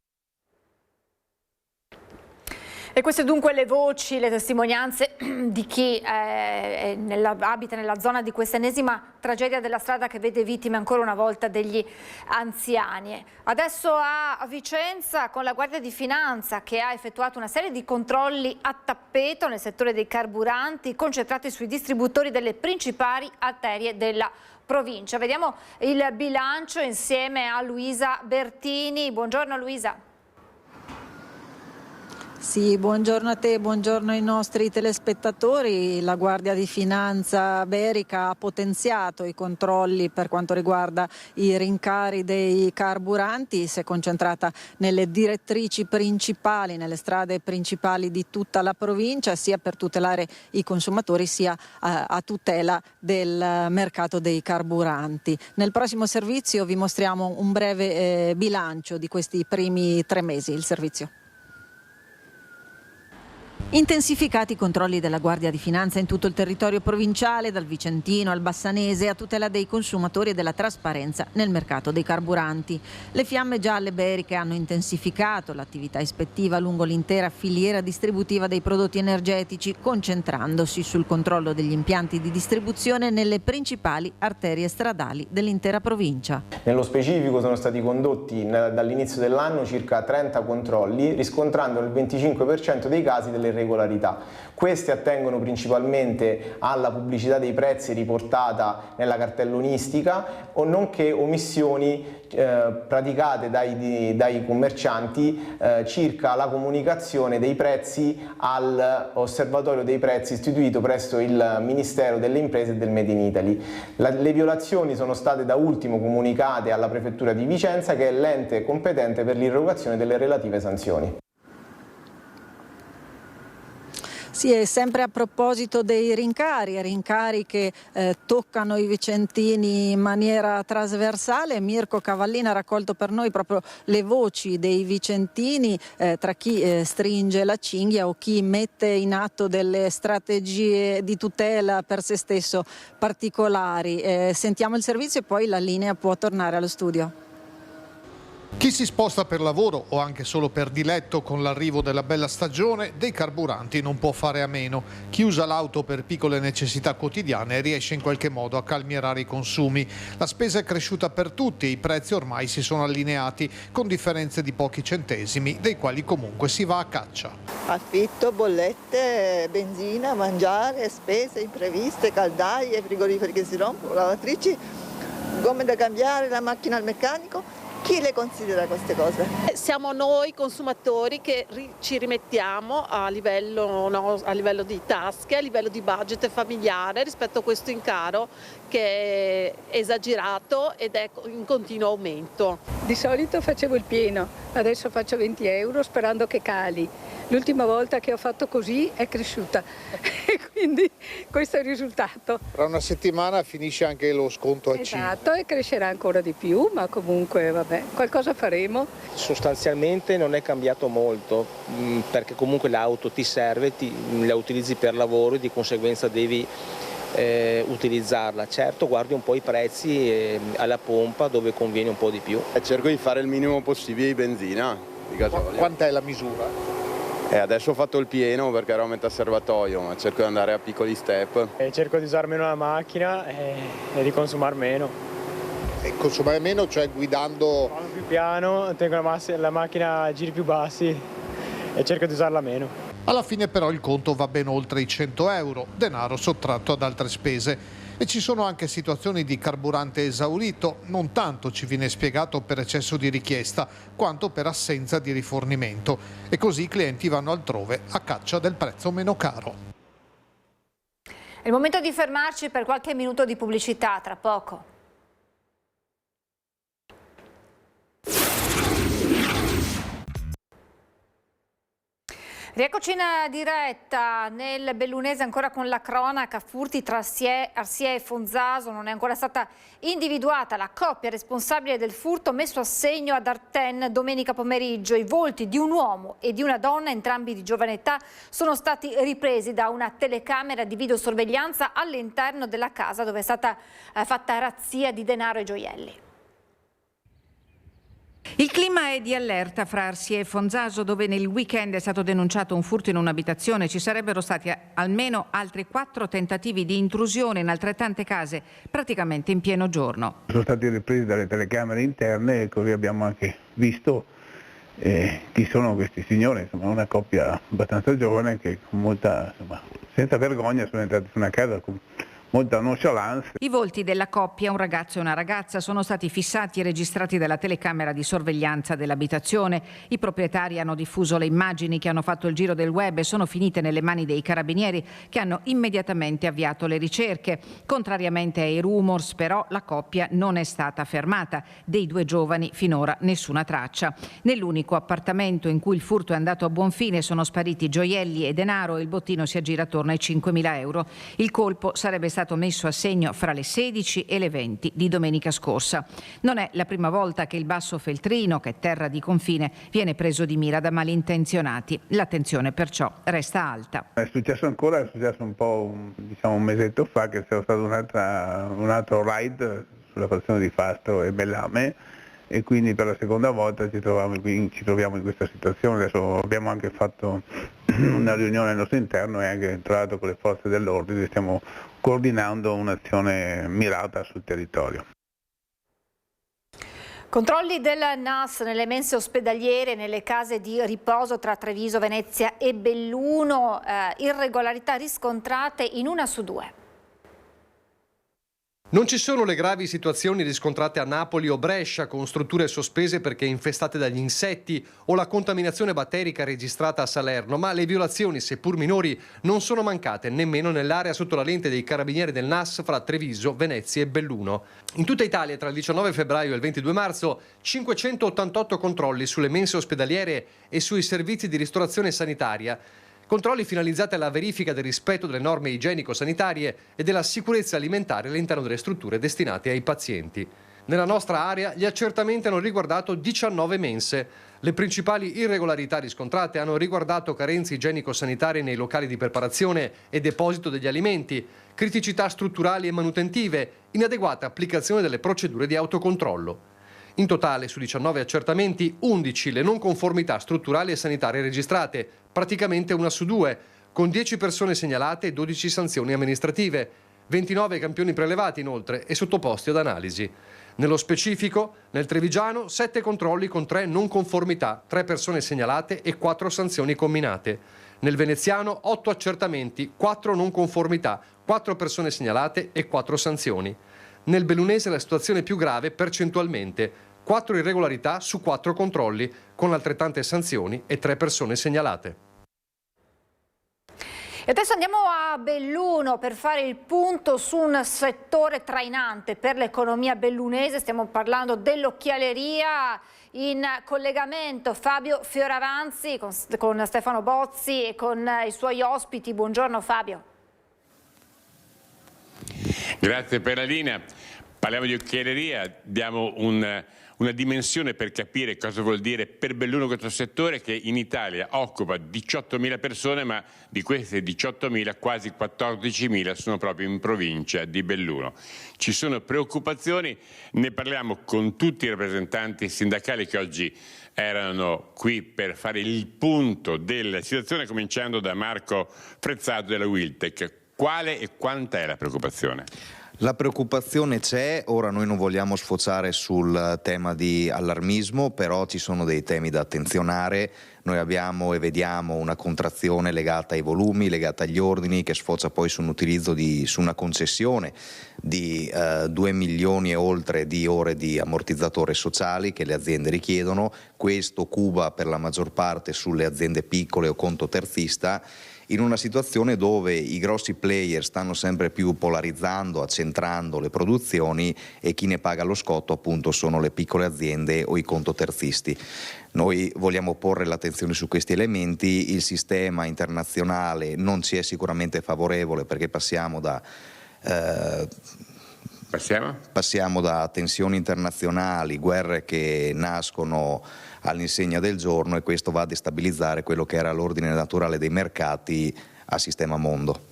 E queste dunque le voci, le testimonianze di chi abita nella zona di questa ennesima tragedia della strada che vede vittime ancora una volta degli anziani. Adesso a Vicenza con la Guardia di Finanza che ha effettuato una serie di controlli a tappeto nel settore dei carburanti concentrati sui distributori delle principali arterie della provincia. Vediamo il bilancio insieme a Luisa Bertini. Buongiorno Luisa. Sì, buongiorno a te, buongiorno ai nostri telespettatori. La Guardia di Finanza Berica ha potenziato i controlli per quanto riguarda i rincari dei carburanti, si è concentrata nelle direttrici principali, nelle strade principali di tutta la provincia, sia per tutelare i consumatori sia a tutela del mercato dei carburanti. Nel prossimo servizio vi mostriamo un breve bilancio di questi primi 3 mesi, il servizio. Intensificati i controlli della Guardia di Finanza in tutto il territorio provinciale, dal Vicentino al Bassanese, a tutela dei consumatori e della trasparenza nel mercato dei carburanti. Le fiamme gialle beriche hanno intensificato l'attività ispettiva lungo l'intera filiera distributiva dei prodotti energetici, concentrandosi sul controllo degli impianti di distribuzione nelle principali arterie stradali dell'intera provincia. Nello specifico sono stati condotti dall'inizio dell'anno circa 30 controlli, riscontrando nel 25% dei casi delle irregolarità. Queste attengono principalmente alla pubblicità dei prezzi riportata nella cartellonistica o nonché omissioni praticate dai commercianti circa la comunicazione dei prezzi all'osservatorio dei prezzi istituito presso il Ministero delle Imprese e del Made in Italy. Le violazioni sono state da ultimo comunicate alla Prefettura di Vicenza, che è l'ente competente per l'irrogazione delle relative sanzioni. Sì, e sempre a proposito dei rincari che toccano i vicentini in maniera trasversale, Mirko Cavallina ha raccolto per noi proprio le voci dei vicentini tra chi stringe la cinghia o chi mette in atto delle strategie di tutela per se stesso particolari. Sentiamo il servizio e poi la linea può tornare allo studio. Chi si sposta per lavoro o anche solo per diletto con l'arrivo della bella stagione dei carburanti non può fare a meno. Chi usa l'auto per piccole necessità quotidiane riesce in qualche modo a calmierare i consumi. La spesa è cresciuta per tutti e i prezzi ormai si sono allineati con differenze di pochi centesimi, dei quali comunque si va a caccia. Affitto, bollette, benzina, mangiare, spese impreviste, caldaie, frigoriferi che si rompono, lavatrici, gomme da cambiare, la macchina al meccanico. Chi le considera queste cose? Siamo noi consumatori che ci rimettiamo a livello di tasche, a livello di budget familiare rispetto a questo incaro che è esagerato ed è in continuo aumento. Di solito facevo il pieno, adesso faccio 20 euro sperando che cali. L'ultima volta che ho fatto così è cresciuta e quindi questo è il risultato. Tra una settimana finisce anche lo sconto al cibo. Esatto, e crescerà ancora di più, ma comunque vabbè, qualcosa faremo. Sostanzialmente non è cambiato molto, perché comunque l'auto ti serve, la utilizzi per lavoro e di conseguenza devi utilizzarla. Certo, guardi un po' i prezzi alla pompa dove conviene un po' di più. Cerco di fare il minimo possibile di benzina, di gasolio. Quant'è la misura? Adesso ho fatto il pieno perché ero a metà serbatoio, ma cerco di andare a piccoli step. Cerco di usare meno la macchina e di consumare meno. E consumare meno, cioè guidando? Vado più piano, tengo la macchina a giri più bassi e cerco di usarla meno. Alla fine però il conto va ben oltre i 100 euro, denaro sottratto ad altre spese. E ci sono anche situazioni di carburante esaurito, non tanto ci viene spiegato per eccesso di richiesta, quanto per assenza di rifornimento. E così i clienti vanno altrove a caccia del prezzo meno caro. È il momento di fermarci per qualche minuto di pubblicità, tra poco. Rieccoci in diretta nel bellunese, ancora con la cronaca. Furti tra Arsie e Fonzaso. Non è ancora stata individuata la coppia responsabile del furto messo a segno ad Arten domenica pomeriggio. I volti di un uomo e di una donna, entrambi di giovane età, sono stati ripresi da una telecamera di videosorveglianza all'interno della casa dove è stata fatta razzia di denaro e gioielli. Il clima è di allerta fra Arsie e Fonzaso, dove nel weekend è stato denunciato un furto in un'abitazione. Ci sarebbero stati almeno altri 4 tentativi di intrusione in altrettante case, praticamente in pieno giorno. Sono stati ripresi dalle telecamere interne e così abbiamo anche visto chi sono questi signori. Insomma, una coppia abbastanza giovane che con molta, senza vergogna sono entrati su una casa con molta nonchalance. I volti della coppia, un ragazzo e una ragazza, sono stati fissati e registrati dalla telecamera di sorveglianza dell'abitazione. I proprietari hanno diffuso le immagini che hanno fatto il giro del web e sono finite nelle mani dei carabinieri, che hanno immediatamente avviato le ricerche. Contrariamente ai rumors, però, la coppia non è stata fermata. Dei 2 giovani finora nessuna traccia. Nell'unico appartamento in cui il furto è andato a buon fine sono spariti gioielli e denaro e il bottino si aggira attorno ai 5.000 euro. Il colpo sarebbe stato messo a segno fra le 16 e le 20 di domenica scorsa. Non è la prima volta che il Basso Feltrino, che è terra di confine, viene preso di mira da malintenzionati. L'attenzione perciò resta alta. È successo un po' un mesetto fa che c'era stato un altro raid sulla frazione di Fastro e Bellame e quindi per la seconda volta ci troviamo in questa situazione. Adesso abbiamo anche fatto una riunione al nostro interno e anche tra l'altro con le forze dell'ordine stiamo coordinando un'azione mirata sul territorio. Controlli del NAS nelle mense ospedaliere, nelle case di riposo tra Treviso, Venezia e Belluno, irregolarità riscontrate in 1 su 2. Non ci sono le gravi situazioni riscontrate a Napoli o Brescia, con strutture sospese perché infestate dagli insetti, o la contaminazione batterica registrata a Salerno, ma le violazioni, seppur minori, non sono mancate nemmeno nell'area sotto la lente dei carabinieri del NAS fra Treviso, Venezia e Belluno. In tutta Italia, tra il 19 febbraio e il 22 marzo, 588 controlli sulle mense ospedaliere e sui servizi di ristorazione sanitaria. Controlli finalizzati alla verifica del rispetto delle norme igienico-sanitarie e della sicurezza alimentare all'interno delle strutture destinate ai pazienti. Nella nostra area gli accertamenti hanno riguardato 19 mense. Le principali irregolarità riscontrate hanno riguardato carenze igienico-sanitarie nei locali di preparazione e deposito degli alimenti, criticità strutturali e manutentive, inadeguata applicazione delle procedure di autocontrollo. In totale, su 19 accertamenti, 11 le non conformità strutturali e sanitarie registrate, praticamente 1 su 2, con 10 persone segnalate e 12 sanzioni amministrative, 29 campioni prelevati inoltre e sottoposti ad analisi. Nello specifico, nel Trevigiano 7 controlli con 3 non conformità, 3 persone segnalate e 4 sanzioni comminate. Nel Veneziano 8 accertamenti, 4 non conformità, 4 persone segnalate e 4 sanzioni. Nel Bellunese la situazione è più grave percentualmente, 4 irregolarità su 4 controlli, con altrettante sanzioni e 3 persone segnalate. E adesso andiamo a Belluno per fare il punto su un settore trainante per l'economia bellunese. Stiamo parlando dell'occhialeria. In collegamento Fabio Fioravanzi con Stefano Bozzi e con i suoi ospiti. Buongiorno Fabio. Grazie per la linea. Parliamo di occhialeria, diamo una dimensione per capire cosa vuol dire per Belluno questo settore, che in Italia occupa 18.000 persone, ma di queste 18.000 quasi 14.000 sono proprio in provincia di Belluno. Ci sono preoccupazioni, ne parliamo con tutti i rappresentanti sindacali che oggi erano qui per fare il punto della situazione, cominciando da Marco Frezzato della Wiltec. Quale e quanta è la preoccupazione? La preoccupazione c'è, ora noi non vogliamo sfociare sul tema di allarmismo, però ci sono dei temi da attenzionare. Noi abbiamo e vediamo una contrazione legata ai volumi, legata agli ordini, che sfocia poi su un utilizzo su una concessione di 2 milioni e oltre di ore di ammortizzatore sociali che le aziende richiedono. Questo cuba per la maggior parte sulle aziende piccole o conto terzista, in una situazione dove i grossi player stanno sempre più polarizzando, accentrando le produzioni, e chi ne paga lo scotto appunto sono le piccole aziende o i contoterzisti. Noi vogliamo porre l'attenzione su questi elementi. Il sistema internazionale non ci è sicuramente favorevole, perché passiamo da tensioni internazionali, guerre che nascono all'insegna del giorno, e questo va a destabilizzare quello che era l'ordine naturale dei mercati a sistema mondo.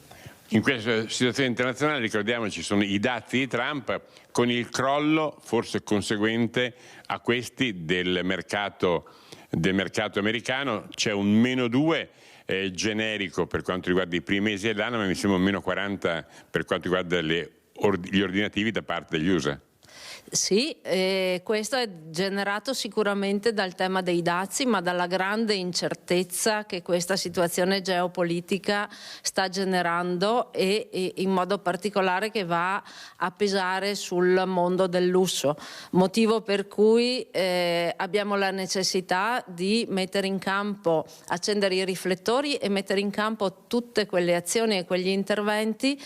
In questa situazione internazionale, ricordiamoci, sono i dazi di Trump con il crollo forse conseguente a questi del mercato americano. C'è un -2 generico per quanto riguarda i primi mesi dell'anno, ma mi sembra un -40 per quanto riguarda gli ordinativi da parte degli USA. Sì, questo è generato sicuramente dal tema dei dazi, ma dalla grande incertezza che questa situazione geopolitica sta generando, e in modo particolare che va a pesare sul mondo del lusso, motivo per cui abbiamo la necessità di mettere in campo, accendere i riflettori e mettere in campo tutte quelle azioni e quegli interventi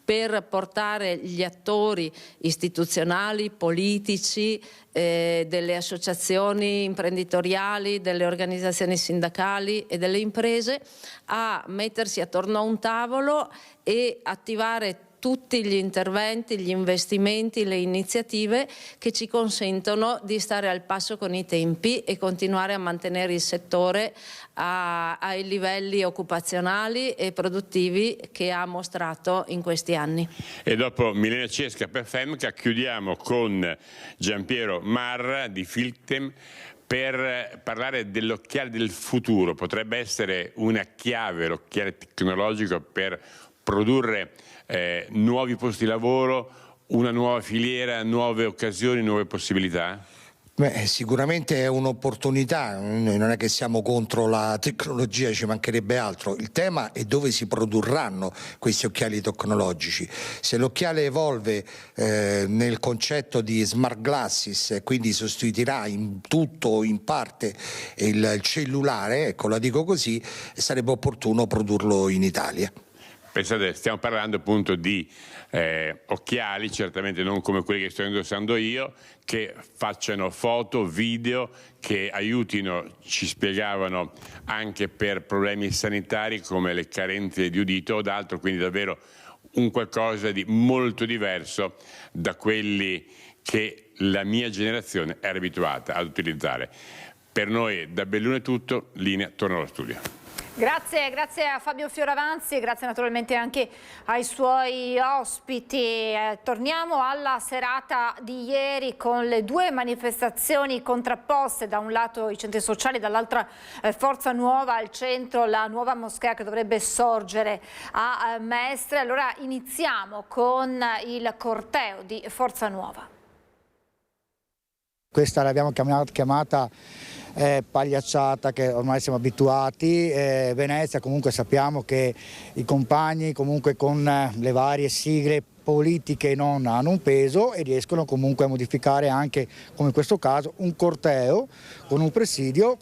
per portare gli attori istituzionali, politici, delle associazioni imprenditoriali, delle organizzazioni sindacali e delle imprese a mettersi attorno a un tavolo e attivare tutti gli interventi, gli investimenti, le iniziative che ci consentono di stare al passo con i tempi e continuare a mantenere il settore ai livelli occupazionali e produttivi che ha mostrato in questi anni. E dopo Milena Cesca per FEMCA chiudiamo con Giampiero Marra di Filtem per parlare dell'occhiale del futuro. Potrebbe essere una chiave, l'occhiale tecnologico, per produrre nuovi posti di lavoro, una nuova filiera, nuove occasioni, nuove possibilità? Beh, sicuramente è un'opportunità. Noi non è che siamo contro la tecnologia, ci mancherebbe altro. Il tema è dove si produrranno questi occhiali tecnologici. Se l'occhiale evolve nel concetto di smart glasses e quindi sostituirà in tutto o in parte il cellulare, ecco, la dico così, sarebbe opportuno produrlo in Italia. Pensate, stiamo parlando appunto di occhiali, certamente non come quelli che sto indossando io, che facciano foto, video, che aiutino, ci spiegavano, anche per problemi sanitari come le carenze di udito o d'altro, quindi davvero un qualcosa di molto diverso da quelli che la mia generazione era abituata ad utilizzare. Per noi da Belluno è tutto, linea torna allo studio. Grazie a Fabio Fioravanzi e grazie naturalmente anche ai suoi ospiti. Torniamo alla serata di ieri con le due manifestazioni contrapposte, da un lato i centri sociali, dall'altra Forza Nuova al centro, la nuova moschea che dovrebbe sorgere a Mestre. Allora iniziamo con il corteo di Forza Nuova. Questa l'abbiamo chiamata pagliacciata, che ormai siamo abituati. Venezia comunque sappiamo che i compagni comunque con le varie sigle politiche non hanno un peso e riescono comunque a modificare anche, come in questo caso, un corteo con un presidio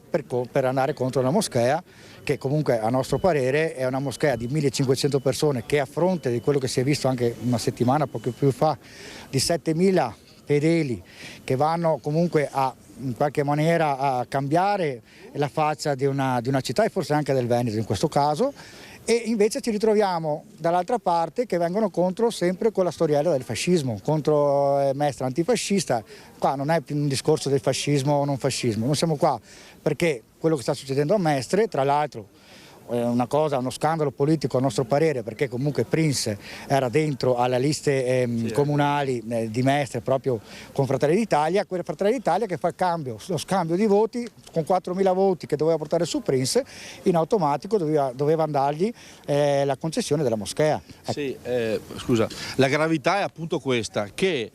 per andare contro la moschea, che comunque a nostro parere è una moschea di 1500 persone che, a fronte di quello che si è visto anche una settimana poco più fa, di 7000 fedeli che vanno comunque a, in qualche maniera, a cambiare la faccia di una città e forse anche del Veneto in questo caso, e invece ci ritroviamo dall'altra parte che vengono contro sempre con la storiella del fascismo, contro Mestre antifascista. Qua non è più un discorso del fascismo o non fascismo, non siamo qua perché quello che sta succedendo a Mestre, tra l'altro una cosa, uno scandalo politico a nostro parere, perché comunque Prince era dentro alle liste comunali di Mestre proprio con Fratelli d'Italia, quel Fratelli d'Italia che fa lo scambio di voti con 4.000 voti che doveva portare su Prince, in automatico doveva andargli la concessione della moschea. Sì, scusa, la gravità è appunto questa, che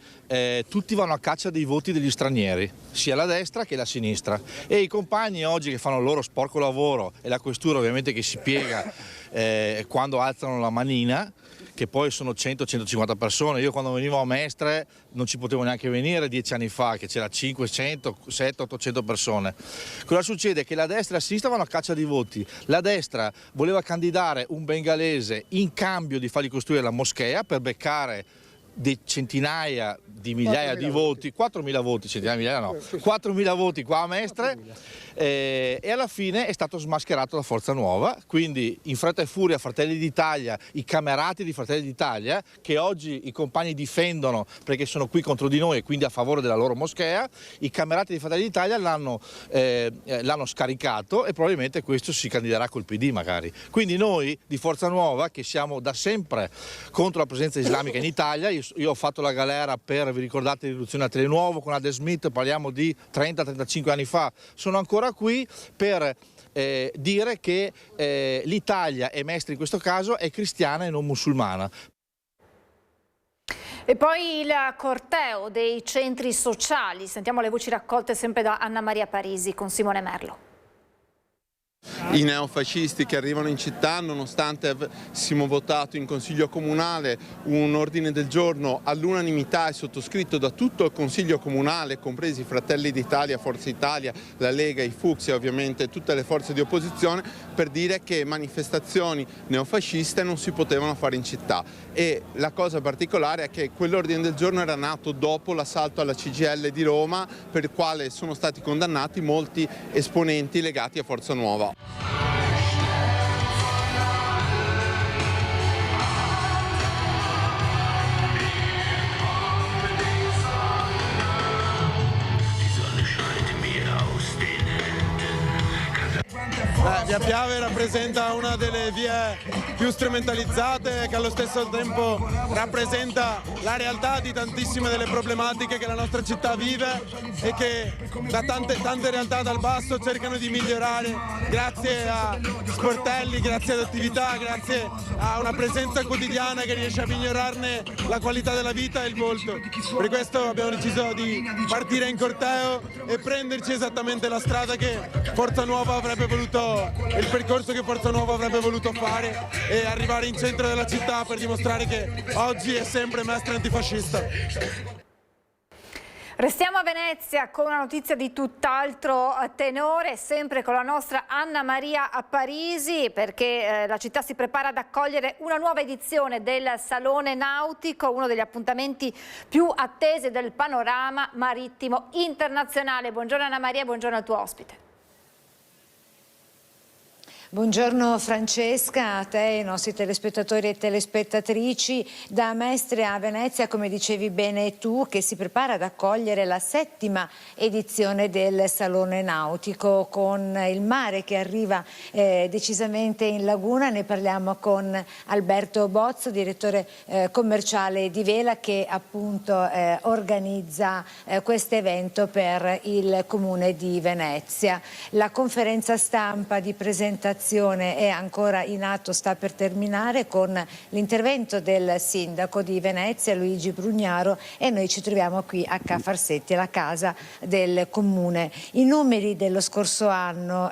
tutti vanno a caccia dei voti degli stranieri, sia la destra che la sinistra, e i compagni oggi che fanno il loro sporco lavoro e la questura ovviamente che si piega quando alzano la manina, che poi sono 100-150 persone. Io quando venivo a Mestre non ci potevo neanche venire 10 anni fa, che c'era 500, 700, 800 persone. Cosa succede? Che la destra e la sinistra vanno a caccia di voti. La destra voleva candidare un bengalese in cambio di fargli costruire la moschea per beccare centinaia di migliaia di voti, 4.000 voti, centinaia di migliaia no, 4.000 voti qua a Mestre, e alla fine è stato smascherato da Forza Nuova, quindi in fretta e furia Fratelli d'Italia, i camerati di Fratelli d'Italia, che oggi i compagni difendono perché sono qui contro di noi e quindi a favore della loro moschea, i camerati di Fratelli d'Italia l'hanno scaricato e probabilmente questo si candiderà col PD magari. Quindi noi di Forza Nuova, che siamo da sempre contro la presenza islamica in Italia, io ho fatto la galera per, vi ricordate, l'irruzione a Telenuovo con Ade Smith, parliamo di 30-35 anni fa, sono ancora qui per dire che l'Italia, e Mestre in questo caso, è cristiana e non musulmana. E poi il corteo dei centri sociali, sentiamo le voci raccolte sempre da Anna Maria Parisi con Simone Merlo. I neofascisti che arrivano in città, nonostante avessimo votato in Consiglio Comunale un ordine del giorno all'unanimità e sottoscritto da tutto il Consiglio Comunale, compresi Fratelli d'Italia, Forza Italia, la Lega, i Fucsi e ovviamente tutte le forze di opposizione, per dire che manifestazioni neofasciste non si potevano fare in città. E la cosa particolare è che quell'ordine del giorno era nato dopo l'assalto alla CGIL di Roma, per il quale sono stati condannati molti esponenti legati a Forza Nuova. Via Piave rappresenta una delle vie più strumentalizzate, che allo stesso tempo rappresenta la realtà di tantissime delle problematiche che la nostra città vive e che da tante realtà dal basso cercano di migliorare grazie a sportelli, grazie ad attività, grazie a una presenza quotidiana che riesce a migliorarne la qualità della vita e il volto. Per questo abbiamo deciso di partire in corteo e prenderci esattamente la strada che Forza Nuova avrebbe voluto, il percorso che Forza Nuova avrebbe voluto fare, e arrivare in centro della città per dimostrare che oggi è sempre Mestre antifascista. Restiamo a Venezia con una notizia di tutt'altro tenore, sempre con la nostra Anna Maria Parisi, perché la città si prepara ad accogliere una nuova edizione del Salone Nautico, uno degli appuntamenti più attesi del panorama marittimo internazionale. Buongiorno Anna Maria, buongiorno al tuo ospite. Buongiorno Francesca, a te, ai nostri telespettatori e telespettatrici. Da Mestre a Venezia, come dicevi bene tu, che si prepara ad accogliere la 7ª edizione del Salone Nautico, con il mare che arriva decisamente in laguna. Ne parliamo con Alberto Bozzo, direttore commerciale di Vela, che appunto organizza questo evento per il Comune di Venezia. La conferenza stampa di presentazione è ancora in atto, sta per terminare, con l'intervento del sindaco di Venezia Luigi Brugnaro, e noi ci troviamo qui a Ca' Farsetti, la casa del comune. I numeri dello scorso anno,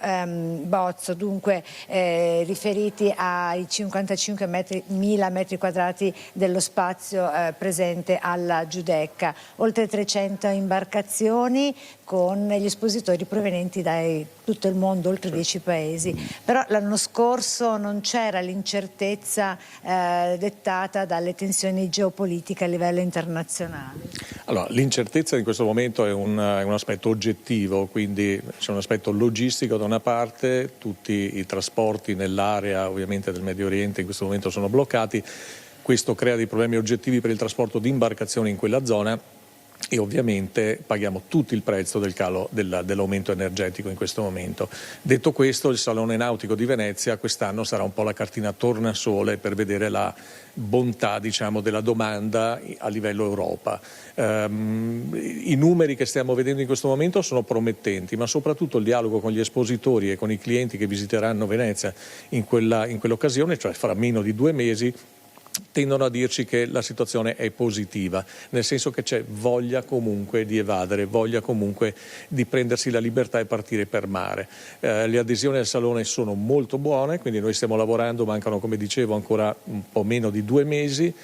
Bozzo, dunque riferiti ai 55.000 metri quadrati dello spazio presente alla Giudecca, oltre 300 imbarcazioni con gli espositori provenienti da tutto il mondo, oltre 10 paesi. Però l'anno scorso non c'era l'incertezza dettata dalle tensioni geopolitiche a livello internazionale. Allora, l'incertezza in questo momento è un aspetto oggettivo, quindi c'è un aspetto logistico da una parte, tutti i trasporti nell'area ovviamente del Medio Oriente in questo momento sono bloccati, questo crea dei problemi oggettivi per il trasporto di imbarcazioni in quella zona, e ovviamente paghiamo tutto il prezzo del calo dell'aumento energetico in questo momento. Detto questo, il Salone Nautico di Venezia quest'anno sarà un po' la cartina tornasole per vedere la bontà, diciamo, della domanda a livello Europa. I numeri che stiamo vedendo in questo momento sono promettenti, ma soprattutto il dialogo con gli espositori e con i clienti che visiteranno Venezia in quell'occasione, cioè fra meno di 2 mesi, tendono a dirci che la situazione è positiva, nel senso che c'è voglia comunque di evadere, voglia comunque di prendersi la libertà e partire per mare. Le adesioni al Salone sono molto buone, quindi noi stiamo lavorando, mancano, come dicevo, ancora un po' meno di 2 mesi.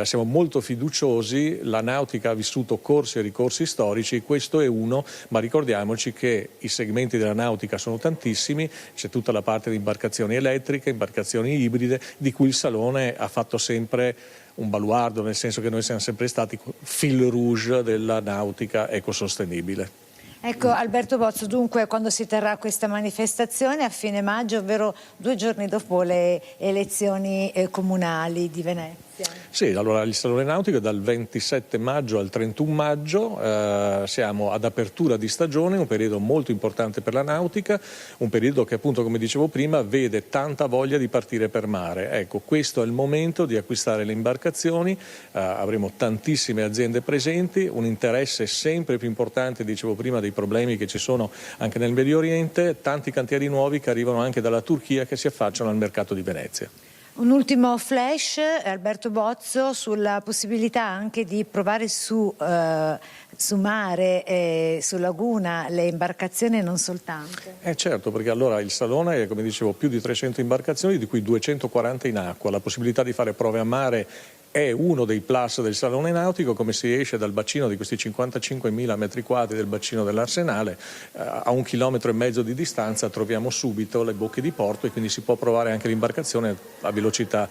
Siamo molto fiduciosi, la nautica ha vissuto corsi e ricorsi storici, questo è uno, ma ricordiamoci che i segmenti della nautica sono tantissimi, c'è tutta la parte di imbarcazioni elettriche, imbarcazioni ibride, di cui il Salone ha fatto sempre un baluardo, nel senso che noi siamo sempre stati fil rouge della nautica ecosostenibile. Ecco, Alberto Bozzo, dunque quando si terrà questa manifestazione a fine maggio, ovvero 2 giorni dopo le elezioni comunali di Venezia? Sì, allora il Salone Nautico è dal 27 maggio al 31 maggio, siamo ad apertura di stagione, un periodo molto importante per la nautica, un periodo che appunto, come dicevo prima, vede tanta voglia di partire per mare. Ecco, questo è il momento di acquistare le imbarcazioni, avremo tantissime aziende presenti, un interesse sempre più importante, dicevo prima, dei problemi che ci sono anche nel Medio Oriente, tanti cantieri nuovi che arrivano anche dalla Turchia che si affacciano al mercato di Venezia. Un ultimo flash, Alberto Bozzo, sulla possibilità anche di provare su mare e su laguna le imbarcazioni e non soltanto. Certo, perché allora il Salone è, come dicevo, più di 300 imbarcazioni, di cui 240 in acqua. La possibilità di fare prove a mare è uno dei plus del Salone Nautico. Come si esce dal bacino di questi 55.000 metri quadri del bacino dell'Arsenale, a 1,5 chilometri di distanza troviamo subito le bocche di porto e quindi si può provare anche l'imbarcazione a velocità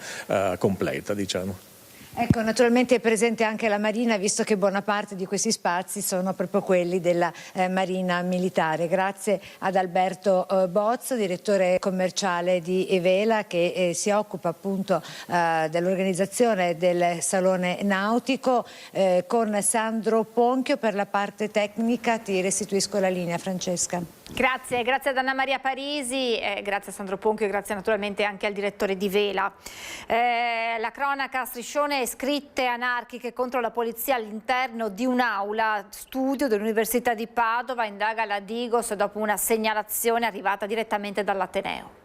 completa, diciamo. Ecco, naturalmente è presente anche la Marina, visto che buona parte di questi spazi sono proprio quelli della Marina Militare. Grazie ad Alberto Bozzo, direttore commerciale di Evela, che si occupa appunto dell'organizzazione del Salone Nautico, con Sandro Ponchio per la parte tecnica. Ti restituisco la linea, Francesca. Grazie ad Anna Maria Parisi, grazie a Sandro Ponchio e grazie naturalmente anche al direttore di Vela. La cronaca striscione, scritte anarchiche contro la polizia all'interno di un'aula studio dell'Università di Padova, indaga la Digos dopo una segnalazione arrivata direttamente dall'Ateneo.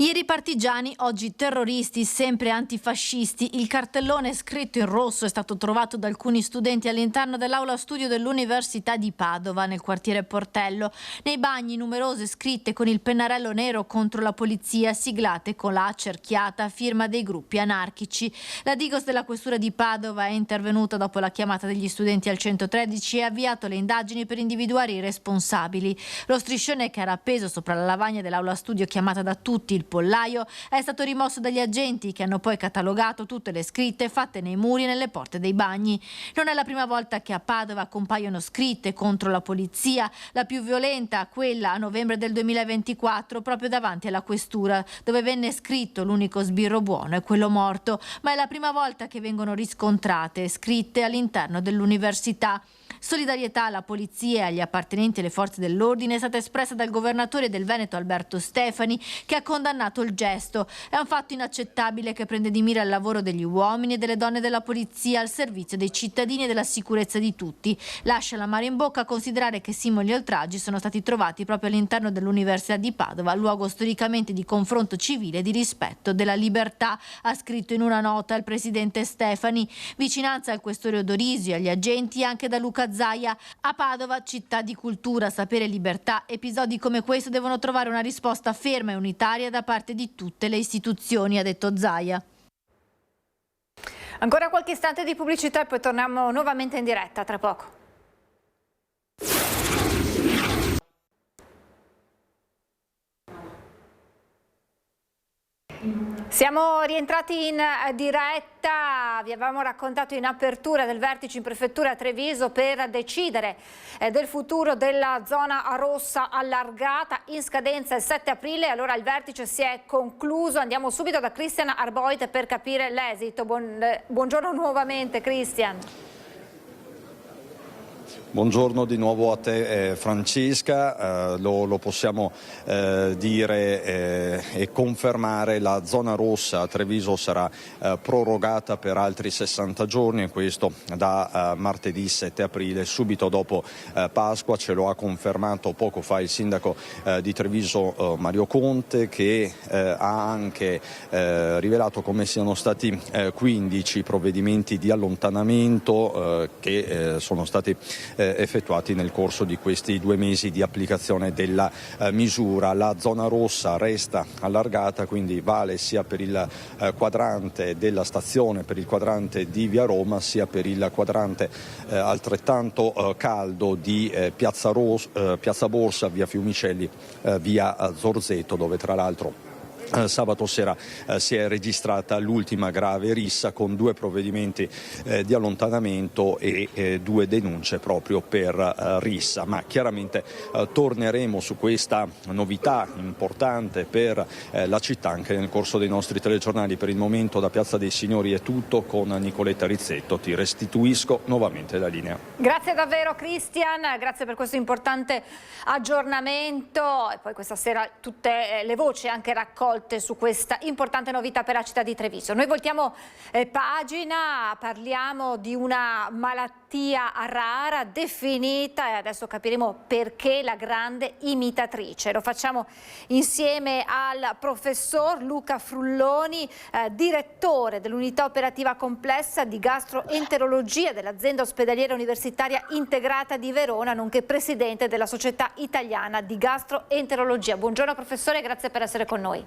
Ieri partigiani, oggi terroristi, sempre antifascisti. Il cartellone scritto in rosso è stato trovato da alcuni studenti all'interno dell'aula studio dell'Università di Padova, nel quartiere Portello. Nei bagni numerose scritte con il pennarello nero contro la polizia, siglate con la cerchiata firma dei gruppi anarchici. La Digos della Questura di Padova è intervenuta dopo la chiamata degli studenti al 113 e ha avviato le indagini per individuare i responsabili. Lo striscione, che era appeso sopra la lavagna dell'aula studio chiamata da tutti il pollaio, è stato rimosso dagli agenti, che hanno poi catalogato tutte le scritte fatte nei muri e nelle porte dei bagni. Non è la prima volta che a Padova compaiono scritte contro la polizia, la più violenta, quella a novembre del 2024, proprio davanti alla questura, dove venne scritto: l'unico sbirro buono è quello morto, ma è la prima volta che vengono riscontrate scritte all'interno dell'università. Solidarietà alla polizia e agli appartenenti alle forze dell'ordine è stata espressa dal governatore del Veneto Alberto Stefani, che ha condannato il gesto. È un fatto inaccettabile che prende di mira il lavoro degli uomini e delle donne della polizia al servizio dei cittadini e della sicurezza di tutti. Lascia l'amaro in bocca a considerare che simili oltraggi sono stati trovati proprio all'interno dell'Università di Padova, luogo storicamente di confronto civile e di rispetto della libertà, ha scritto in una nota il presidente Stefani. Vicinanza al questore Odorisio e agli agenti anche da Luca Zaia. A Padova, città di cultura, sapere e libertà, episodi come questo devono trovare una risposta ferma e unitaria da parte di tutte le istituzioni, ha detto Zaia. Ancora qualche istante di pubblicità e poi torniamo nuovamente in diretta tra poco. Siamo rientrati in diretta, vi avevamo raccontato in apertura del vertice in prefettura a Treviso per decidere del futuro della zona rossa allargata, in scadenza il 7 aprile, allora il vertice si è concluso. Andiamo subito da Christian Arboit per capire l'esito. Buongiorno nuovamente Christian. Buongiorno di nuovo a te Francesca, lo possiamo dire e confermare, la zona rossa a Treviso sarà prorogata per altri 60 giorni, e questo da martedì 7 aprile, subito dopo Pasqua. Ce lo ha confermato poco fa il sindaco di Treviso Mario Conte, che ha anche rivelato come siano stati 15 provvedimenti di allontanamento che sono stati effettuati nel corso di questi 2 mesi di applicazione della misura. La zona rossa resta allargata, quindi vale sia per il quadrante della stazione, per il quadrante di Via Roma, sia per il quadrante altrettanto caldo di Piazza Borsa, Via Fiumicelli, Via Zorzetto, dove tra l'altro sabato sera si è registrata l'ultima grave rissa, con 2 provvedimenti di allontanamento e 2 denunce proprio per rissa. Ma chiaramente torneremo su questa novità importante per la città anche nel corso dei nostri telegiornali. Per il momento da Piazza dei Signori è tutto, con Nicoletta Rizzetto ti restituisco nuovamente la linea. Grazie davvero Cristian, grazie per questo importante aggiornamento, e poi questa sera tutte le voci anche raccolte su questa importante novità per la città di Treviso. Noi voltiamo pagina, parliamo di una malattia rara definita, e adesso capiremo perché, la grande imitatrice. Lo facciamo insieme al professor Luca Frulloni, direttore dell'unità operativa complessa di gastroenterologia dell'azienda ospedaliera universitaria integrata di Verona, nonché presidente della Società Italiana di Gastroenterologia. Buongiorno professore, grazie per essere con noi.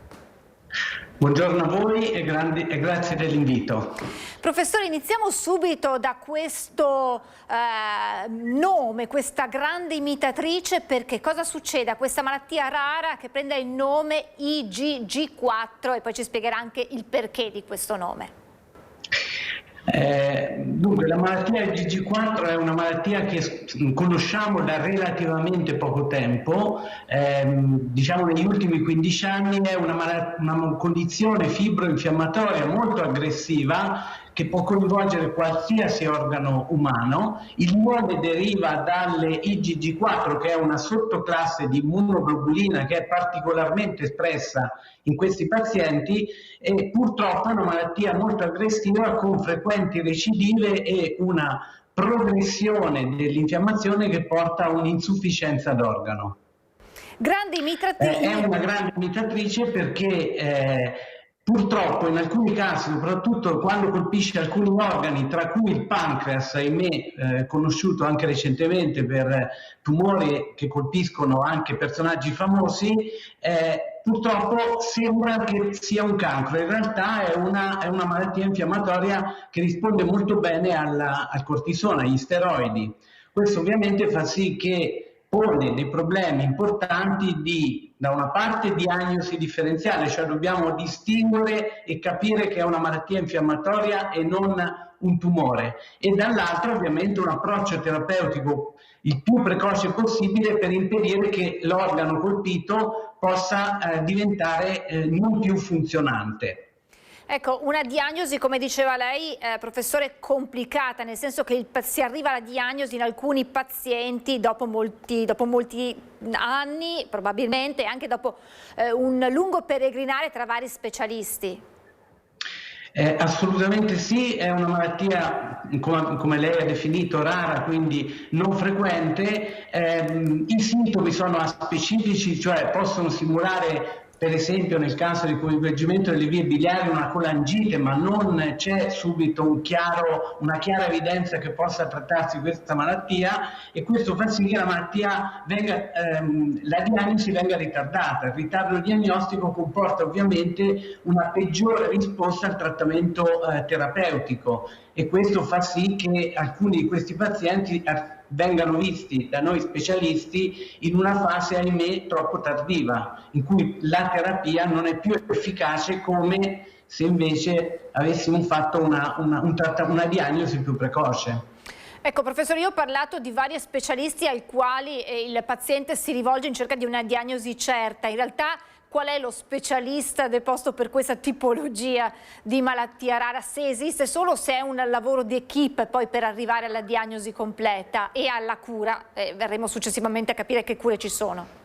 Buongiorno a voi e grazie dell'invito. Professore, iniziamo subito da questo nome, questa grande imitatrice, perché cosa succede a questa malattia rara che prende il nome IgG4, e poi ci spiegherà anche il perché di questo nome. Dunque, la malattia IgG4 è una malattia che conosciamo da relativamente poco tempo, diciamo negli ultimi 15 anni. È una condizione fibroinfiammatoria molto aggressiva che può coinvolgere qualsiasi organo umano. Il nome deriva dalle IgG4, che è una sottoclasse di immunoglobulina che è particolarmente espressa in questi pazienti, e purtroppo è una malattia molto aggressiva con frequenti recidive e una progressione dell'infiammazione che porta a un'insufficienza d'organo. Grande imitatrice. È una grande imitatrice perché purtroppo in alcuni casi, soprattutto quando colpisce alcuni organi, tra cui il pancreas, ahimè, conosciuto anche recentemente per tumori che colpiscono anche personaggi famosi, purtroppo sembra che sia un cancro. In realtà è una malattia infiammatoria che risponde molto bene al cortisone, agli steroidi. Questo ovviamente fa sì che pone dei problemi importanti di, da una parte, diagnosi differenziale, cioè dobbiamo distinguere e capire che è una malattia infiammatoria e non un tumore, e dall'altra ovviamente un approccio terapeutico il più precoce possibile per impedire che l'organo colpito possa diventare non più funzionante. Ecco, una diagnosi, come diceva lei, professore, complicata, nel senso che si arriva alla diagnosi in alcuni pazienti dopo molti anni, probabilmente anche dopo un lungo peregrinare tra vari specialisti. Assolutamente sì, è una malattia, come lei ha definito, rara, quindi non frequente. I sintomi sono aspecifici, cioè possono simulare, per esempio nel caso di coinvolgimento delle vie biliari, una colangite, ma non c'è subito una chiara evidenza che possa trattarsi di questa malattia, e questo fa sì che la diagnosi venga ritardata. Il ritardo diagnostico comporta ovviamente una peggiore risposta al trattamento terapeutico, e questo fa sì che alcuni di questi pazienti vengano visti da noi specialisti in una fase, ahimè, troppo tardiva, in cui la terapia non è più efficace come se invece avessimo fatto una diagnosi più precoce. Ecco professore, io ho parlato di vari specialisti ai quali il paziente si rivolge in cerca di una diagnosi certa. In realtà qual è lo specialista del posto per questa tipologia di malattia rara, se esiste, solo se è un lavoro di equipe poi per arrivare alla diagnosi completa e alla cura. Verremo successivamente a capire che cure ci sono.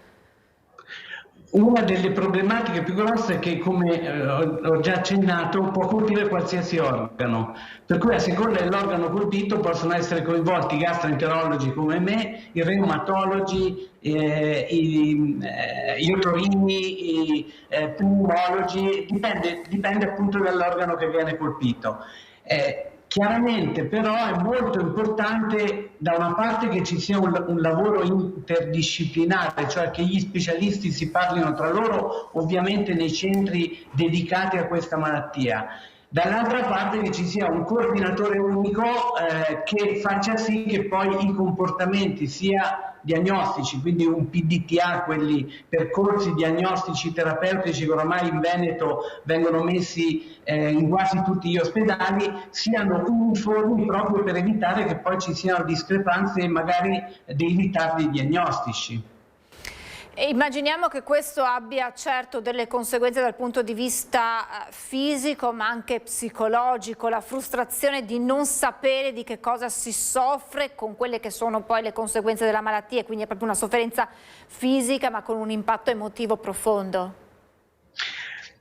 Una delle problematiche più grosse è che, come ho già accennato, può colpire qualsiasi organo, per cui a seconda dell'organo colpito possono essere coinvolti i gastroenterologi come me, i reumatologi, gli otorini, i pneumologi, dipende appunto dall'organo che viene colpito. Chiaramente però è molto importante da una parte che ci sia un lavoro interdisciplinare, cioè che gli specialisti si parlino tra loro, ovviamente nei centri dedicati a questa malattia. Dall'altra parte che ci sia un coordinatore unico che faccia sì che poi i comportamenti sia diagnostici, quindi un PDTA, quelli percorsi diagnostici terapeutici che oramai in Veneto vengono messi in quasi tutti gli ospedali, siano uniformi proprio per evitare che poi ci siano discrepanze e magari dei ritardi diagnostici. Immaginiamo che questo abbia certo delle conseguenze dal punto di vista fisico ma anche psicologico, la frustrazione di non sapere di che cosa si soffre con quelle che sono poi le conseguenze della malattia, quindi è proprio una sofferenza fisica ma con un impatto emotivo profondo.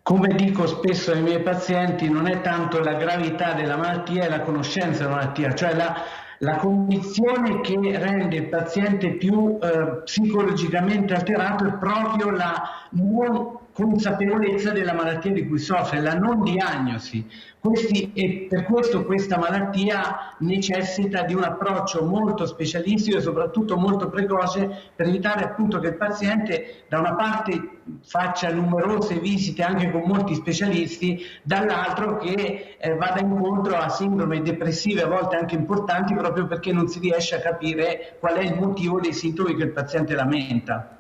Come dico spesso ai miei pazienti, non è tanto la gravità della malattia, è la conoscenza della malattia, cioè la condizione che rende il paziente più psicologicamente alterato è proprio la non consapevolezza della malattia di cui soffre, la non diagnosi. E per questo questa malattia necessita di un approccio molto specialistico e soprattutto molto precoce per evitare appunto che il paziente da una parte faccia numerose visite anche con molti specialisti, dall'altro che vada incontro a sindrome depressive a volte anche importanti proprio perché non si riesce a capire qual è il motivo dei sintomi che il paziente lamenta.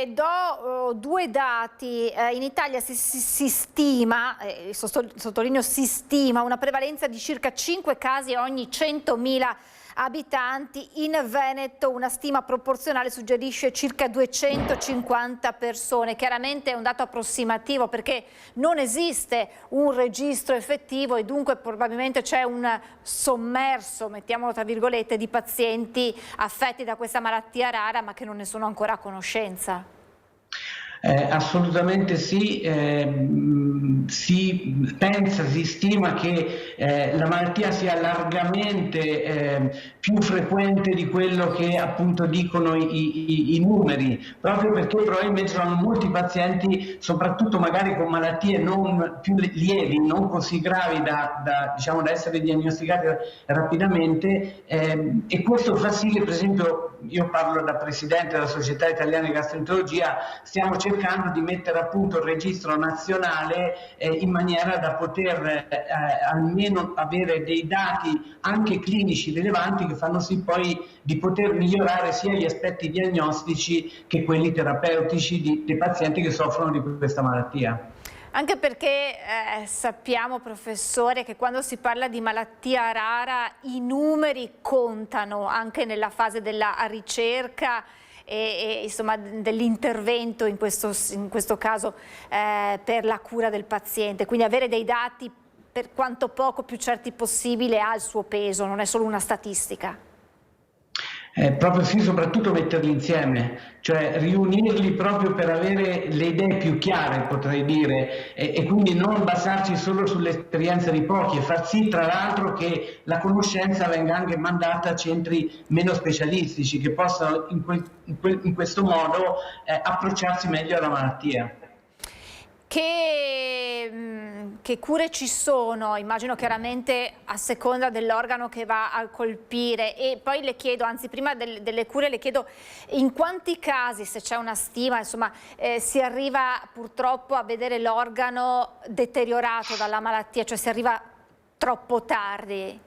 Do due dati. In Italia si stima, sottolineo si stima, una prevalenza di circa 5 casi ogni 100.000 abitanti. In Veneto una stima proporzionale suggerisce circa 250 persone. Chiaramente è un dato approssimativo perché non esiste un registro effettivo e dunque probabilmente c'è un sommerso, mettiamolo tra virgolette, di pazienti affetti da questa malattia rara ma che non ne sono ancora a conoscenza. Assolutamente sì, si stima che la malattia sia largamente più frequente di quello che appunto dicono i numeri, proprio perché probabilmente sono molti pazienti, soprattutto magari con malattie non più lievi, non così gravi da essere diagnosticati rapidamente, e questo fa sì che, per esempio, io parlo da presidente della Società Italiana di Gastroenterologia, stiamo cercando di mettere a punto il registro nazionale in maniera da poter almeno avere dei dati anche clinici rilevanti che fanno sì poi di poter migliorare sia gli aspetti diagnostici che quelli terapeutici dei pazienti che soffrono di questa malattia. Anche perché sappiamo, professore, che quando si parla di malattia rara i numeri contano anche nella fase della ricerca e insomma dell'intervento in questo caso per la cura del paziente. Quindi avere dei dati per quanto poco più certi possibile ha il suo peso, non è solo una statistica. Proprio sì, soprattutto metterli insieme, cioè riunirli proprio per avere le idee più chiare, potrei dire, e quindi non basarci solo sull'esperienza di pochi e far sì tra l'altro che la conoscenza venga anche mandata a centri meno specialistici che possano in questo modo approcciarsi meglio alla malattia. Che cure ci sono? Immagino chiaramente a seconda dell'organo che va a colpire, e poi le chiedo, anzi prima delle cure le chiedo in quanti casi, se c'è una stima, insomma, si arriva purtroppo a vedere l'organo deteriorato dalla malattia, cioè si arriva troppo tardi?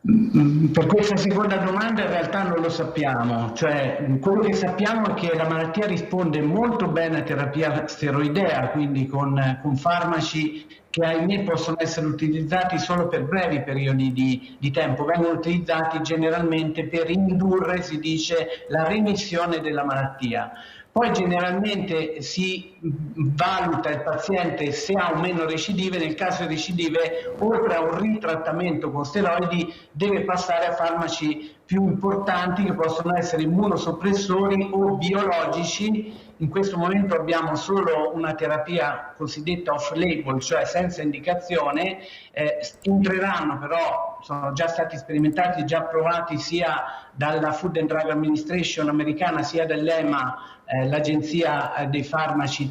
Per questa seconda domanda in realtà non lo sappiamo, cioè quello che sappiamo è che la malattia risponde molto bene a terapia steroidea, quindi con farmaci che ahimè possono essere utilizzati solo per brevi periodi di tempo, vengono utilizzati generalmente per indurre, si dice, la remissione della malattia. Poi generalmente si valuta il paziente se ha o meno recidive. Nel caso di recidive, oltre a un ritrattamento con steroidi, deve passare a farmaci più importanti che possono essere immunosoppressori o biologici. In questo momento abbiamo solo una terapia cosiddetta off-label, cioè senza indicazione. Entreranno però, sono già stati sperimentati, già approvati sia dalla Food and Drug Administration americana sia dall'EMA, l'agenzia dei farmaci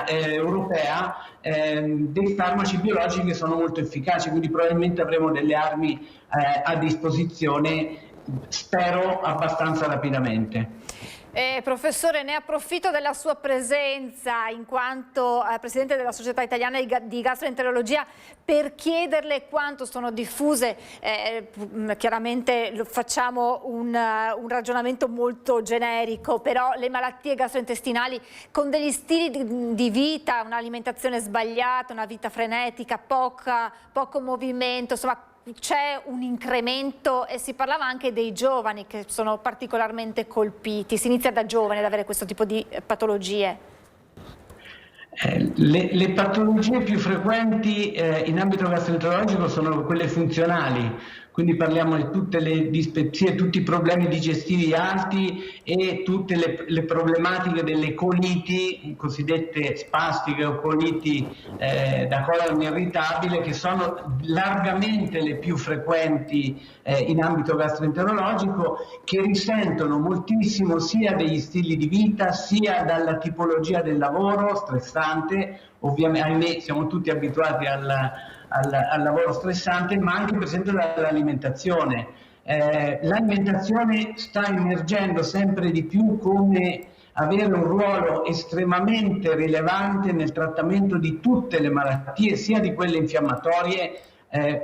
europea, dei farmaci biologici che sono molto efficaci, quindi probabilmente avremo delle armi a disposizione, spero abbastanza rapidamente. Professore, ne approfitto della sua presenza in quanto Presidente della Società Italiana di Gastroenterologia per chiederle quanto sono diffuse, chiaramente facciamo un ragionamento molto generico, però le malattie gastrointestinali con degli stili di vita, un'alimentazione sbagliata, una vita frenetica, poco movimento, insomma c'è un incremento, e si parlava anche dei giovani che sono particolarmente colpiti. Si inizia da giovani ad avere questo tipo di patologie. Le patologie più frequenti in ambito gastroenterologico sono quelle funzionali, quindi parliamo di tutte le dispepsie, tutti i problemi digestivi alti e tutte le problematiche delle coliti, cosiddette spastiche o coliti da colon irritabile, che sono largamente le più frequenti in ambito gastroenterologico, che risentono moltissimo sia degli stili di vita sia dalla tipologia del lavoro stressante. Ovviamente, ahimè, siamo tutti abituati al lavoro stressante, ma anche per esempio dall'alimentazione. L'alimentazione sta emergendo sempre di più come avere un ruolo estremamente rilevante nel trattamento di tutte le malattie, sia di quelle infiammatorie,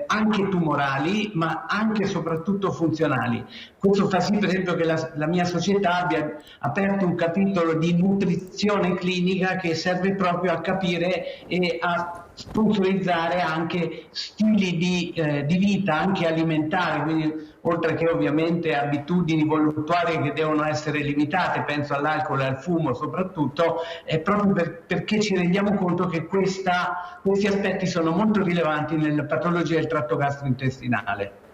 anche tumorali, ma anche e soprattutto funzionali. Questo fa sì, per esempio, che la mia società abbia aperto un capitolo di nutrizione clinica che serve proprio a capire e a sponsorizzare anche stili di vita, anche alimentari, quindi oltre che ovviamente abitudini voluttuarie che devono essere limitate, penso all'alcol e al fumo soprattutto, proprio perché ci rendiamo conto che questi aspetti sono molto rilevanti nella patologia del tratto gastrointestinale.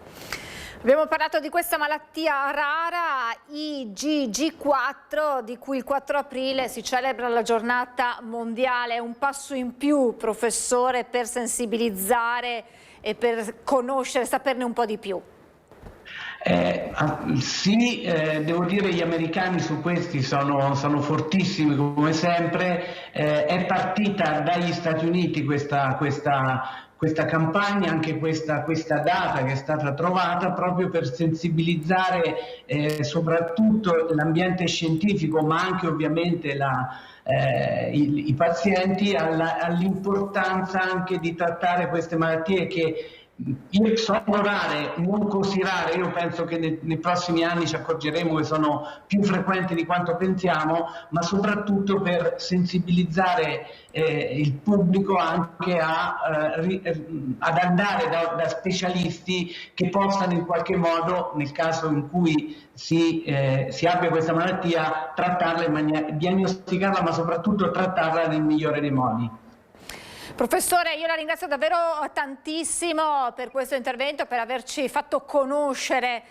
Abbiamo parlato di questa malattia rara, IgG4, di cui il 4 aprile si celebra la giornata mondiale. Un passo in più, professore, per sensibilizzare e per conoscere, saperne un po' di più. Sì, devo dire gli americani su questi sono fortissimi come sempre. È partita dagli Stati Uniti questa campagna, anche questa data che è stata trovata proprio per sensibilizzare soprattutto l'ambiente scientifico, ma anche ovviamente i pazienti all'importanza anche di trattare queste malattie che sono rare, non così rare. Io penso che nei prossimi anni ci accorgeremo che sono più frequenti di quanto pensiamo, ma soprattutto per sensibilizzare il pubblico anche ad andare da specialisti che possano in qualche modo, nel caso in cui si abbia questa malattia, trattarla diagnosticarla, ma soprattutto trattarla nel migliore dei modi. Professore, io la ringrazio davvero tantissimo per questo intervento, per averci fatto conoscere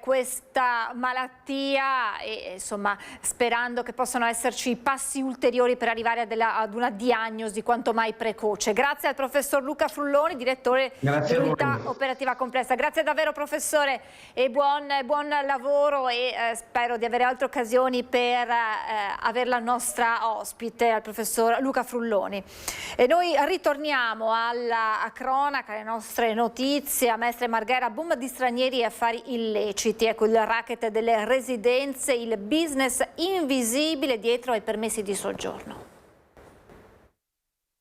questa malattia e insomma sperando che possano esserci passi ulteriori per arrivare ad una diagnosi quanto mai precoce. Grazie al professor Luca Frulloni, direttore dell'unità operativa complessa. Grazie davvero professore e buon lavoro, e spero di avere altre occasioni per avere la nostra ospite, al professor Luca Frulloni. E noi ritorniamo alla cronaca, alle nostre notizie. A Mestre Marghera, boom di stranieri e affari illeciti. Ecco il racket delle residenze, il business invisibile dietro ai permessi di soggiorno.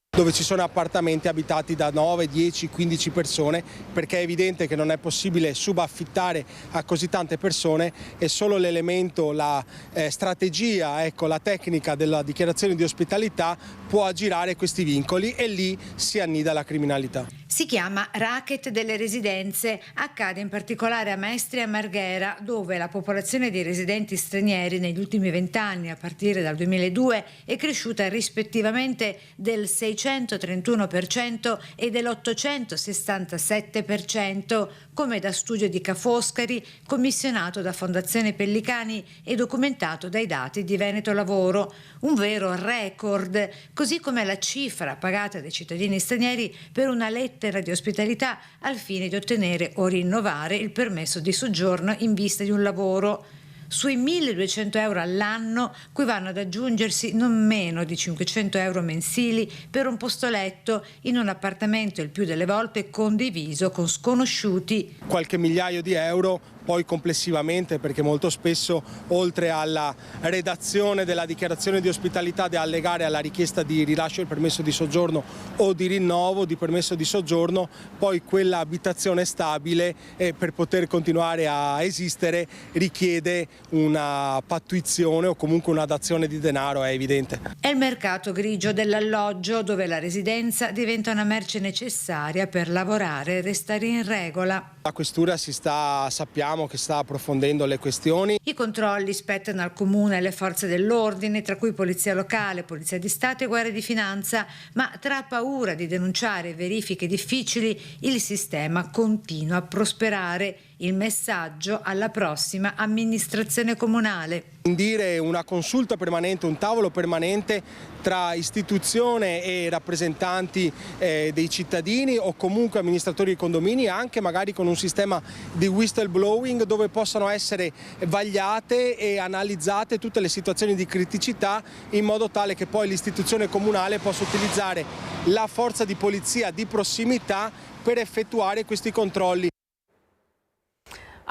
Dove ci sono appartamenti abitati da 9, 10, 15 persone, perché è evidente che non è possibile subaffittare a così tante persone, e solo l'elemento, la strategia, ecco, la tecnica della dichiarazione di ospitalità può aggirare questi vincoli, e lì si annida la criminalità. Si chiama Racket delle residenze, accade in particolare a Mestre e a Marghera, dove la popolazione dei residenti stranieri negli ultimi 20 anni, a partire dal 2002, è cresciuta rispettivamente del 631% e dell'867%, come da studio di Ca' Foscari, commissionato da Fondazione Pellicani e documentato dai dati di Veneto Lavoro. Un vero record, così come la cifra pagata dai cittadini stranieri per una lettera di ospitalità al fine di ottenere o rinnovare il permesso di soggiorno in vista di un lavoro. Sui 1.200 euro all'anno, cui vanno ad aggiungersi non meno di 500 euro mensili per un posto letto in un appartamento, il più delle volte condiviso con sconosciuti. Qualche migliaio di euro poi complessivamente, perché molto spesso oltre alla redazione della dichiarazione di ospitalità da allegare alla richiesta di rilascio del permesso di soggiorno o di rinnovo di permesso di soggiorno, poi quella abitazione stabile per poter continuare a esistere richiede una pattuizione o comunque una dazione di denaro, è evidente. È il mercato grigio dell'alloggio, dove la residenza diventa una merce necessaria per lavorare e restare in regola. La questura sappiamo che sta approfondendo le questioni. I controlli spettano al comune e alle forze dell'ordine, tra cui polizia locale, polizia di Stato e guardia di finanza, ma tra paura di denunciare verifiche difficili, il sistema continua a prosperare. Il messaggio alla prossima amministrazione comunale. Indire una consulta permanente, un tavolo permanente tra istituzione e rappresentanti dei cittadini o comunque amministratori di condomini, anche magari con un sistema di whistleblowing dove possano essere vagliate e analizzate tutte le situazioni di criticità, in modo tale che poi l'istituzione comunale possa utilizzare la forza di polizia di prossimità per effettuare questi controlli.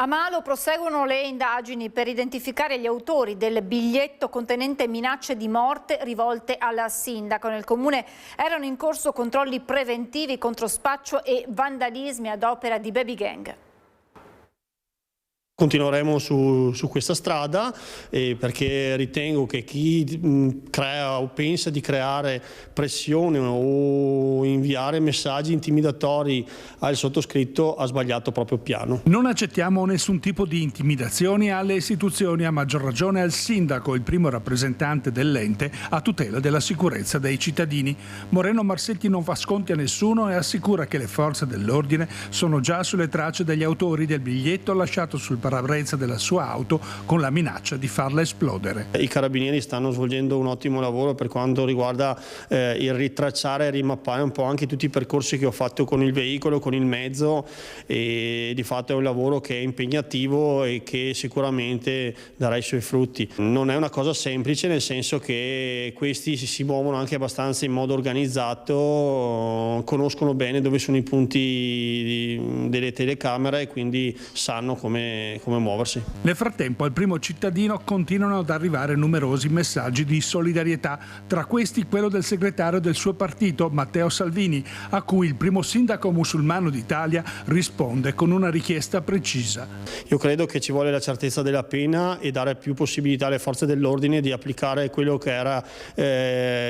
A Malo proseguono le indagini per identificare gli autori del biglietto contenente minacce di morte rivolte al sindaco. Nel comune erano in corso controlli preventivi contro spaccio e vandalismi ad opera di baby gang. Continueremo su questa strada perché ritengo che chi crea o pensa di creare pressione o inviare messaggi intimidatori al sottoscritto ha sbagliato proprio piano. Non accettiamo nessun tipo di intimidazioni alle istituzioni, a maggior ragione al sindaco, il primo rappresentante dell'ente a tutela della sicurezza dei cittadini. Moreno Marsetti non fa sconti a nessuno e assicura che le forze dell'ordine sono già sulle tracce degli autori del biglietto lasciato sul parabrezza della sua auto con la minaccia di farla esplodere. I carabinieri stanno svolgendo un ottimo lavoro per quanto riguarda il ritracciare e rimappare un po' anche tutti i percorsi che ho fatto con il veicolo, con il mezzo, e di fatto è un lavoro che è impegnativo e che sicuramente darà i suoi frutti. Non è una cosa semplice, nel senso che questi si muovono anche abbastanza in modo organizzato, conoscono bene dove sono i punti delle telecamere e quindi sanno come muoversi. Nel frattempo al primo cittadino continuano ad arrivare numerosi messaggi di solidarietà, tra questi quello del segretario del suo partito, Matteo Salvini, a cui il primo sindaco musulmano d'Italia risponde con una richiesta precisa. Io credo che ci vuole la certezza della pena e dare più possibilità alle forze dell'ordine di applicare quello che era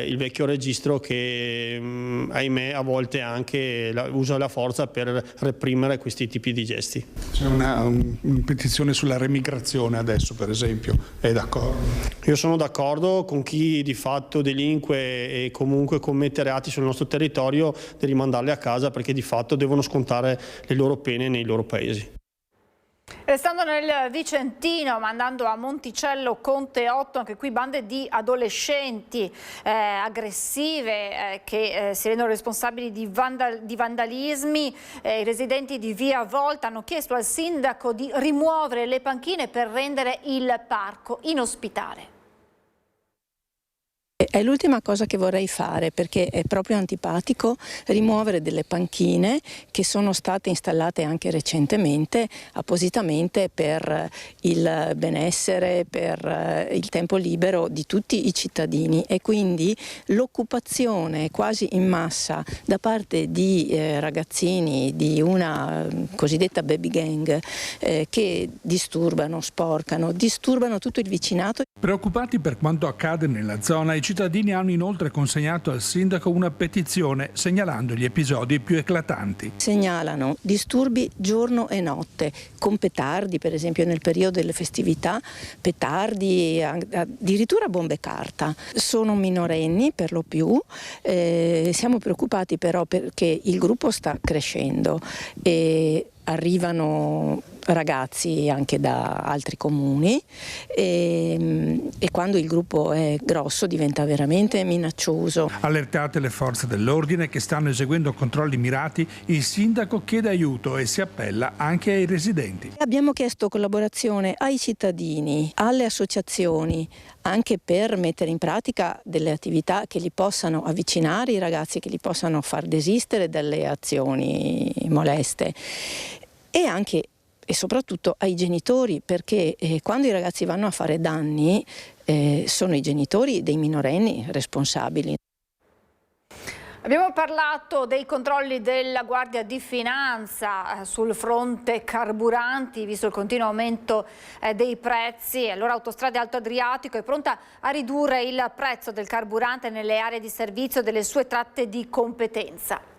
il vecchio registro che ahimè a volte anche usa la forza per reprimere questi tipi di gesti. C'è una petizione sulla remigrazione adesso, per esempio, è d'accordo? Io sono d'accordo con chi di fatto delinque e comunque commette reati sul nostro territorio di rimandarli a casa, perché di fatto devono scontare le loro pene nei loro paesi. Restando nel Vicentino, ma andando a Monticello, Conte 8, anche qui bande di adolescenti aggressive che si rendono responsabili di vandalismi. I residenti di Via Volta hanno chiesto al sindaco di rimuovere le panchine per rendere il parco inospitale. È l'ultima cosa che vorrei fare, perché è proprio antipatico rimuovere delle panchine che sono state installate anche recentemente appositamente per il benessere, per il tempo libero di tutti i cittadini, e quindi l'occupazione quasi in massa da parte di ragazzini di una cosiddetta baby gang che disturbano, sporcano, disturbano tutto il vicinato. Preoccupati per quanto accade nella zona, i cittadini hanno inoltre consegnato al sindaco una petizione segnalando gli episodi più eclatanti. Segnalano disturbi giorno e notte, con petardi, per esempio nel periodo delle festività, petardi, addirittura bombe carta. Sono minorenni per lo più, siamo preoccupati però perché il gruppo sta crescendo e arrivano ragazzi anche da altri comuni e quando il gruppo è grosso diventa veramente minaccioso. Allertate le forze dell'ordine che stanno eseguendo controlli mirati, il sindaco chiede aiuto e si appella anche ai residenti. Abbiamo chiesto collaborazione ai cittadini, alle associazioni, anche per mettere in pratica delle attività che li possano avvicinare i ragazzi, che li possano far desistere dalle azioni moleste, e anche e soprattutto ai genitori, perché quando i ragazzi vanno a fare danni sono i genitori dei minorenni responsabili. Abbiamo parlato dei controlli della Guardia di Finanza sul fronte carburanti, visto il continuo aumento dei prezzi. Allora Autostrade Alto Adriatico è pronta a ridurre il prezzo del carburante nelle aree di servizio delle sue tratte di competenza.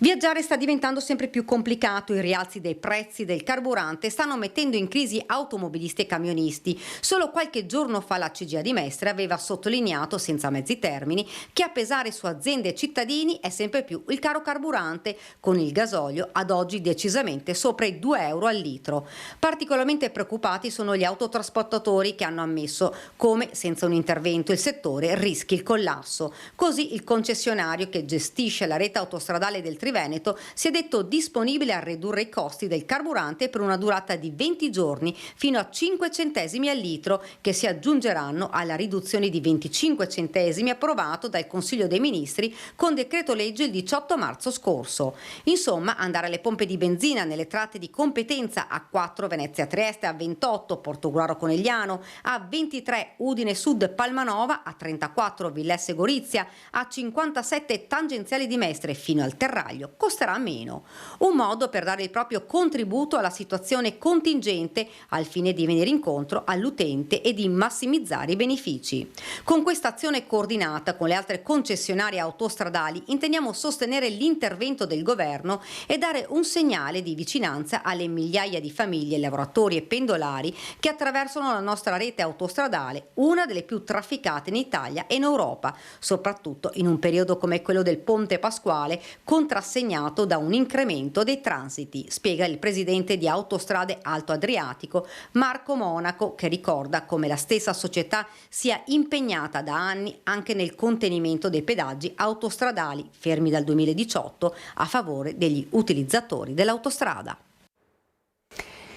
Viaggiare sta diventando sempre più complicato, i rialzi dei prezzi del carburante stanno mettendo in crisi automobilisti e camionisti. Solo qualche giorno fa la CGIA di Mestre aveva sottolineato, senza mezzi termini, che a pesare su aziende e cittadini è sempre più il caro carburante, con il gasolio ad oggi decisamente sopra i 2 euro al litro. Particolarmente preoccupati sono gli autotrasportatori, che hanno ammesso come senza un intervento il settore rischi il collasso. Così il concessionario che gestisce la rete autostradale del Veneto si è detto disponibile a ridurre i costi del carburante per una durata di 20 giorni fino a 5 centesimi al litro, che si aggiungeranno alla riduzione di 25 centesimi approvato dal Consiglio dei Ministri con decreto legge il 18 marzo scorso. Insomma, andare alle pompe di benzina nelle tratte di competenza A4 Venezia Trieste, A28 Portogruaro Conegliano, A23 Udine Sud Palmanova, A34 Villesse Gorizia, A57 tangenziali di Mestre fino al Terraglio costerà meno. Un modo per dare il proprio contributo alla situazione contingente al fine di venire incontro all'utente e di massimizzare i benefici. Con questa azione coordinata con le altre concessionarie autostradali intendiamo sostenere l'intervento del governo e dare un segnale di vicinanza alle migliaia di famiglie, lavoratori e pendolari che attraversano la nostra rete autostradale, una delle più trafficate in Italia e in Europa, soprattutto in un periodo come quello del Ponte Pasquale, contrassegnato da un incremento dei transiti, spiega il presidente di Autostrade Alto Adriatico Marco Monaco, che ricorda come la stessa società sia impegnata da anni anche nel contenimento dei pedaggi autostradali fermi dal 2018 a favore degli utilizzatori dell'autostrada.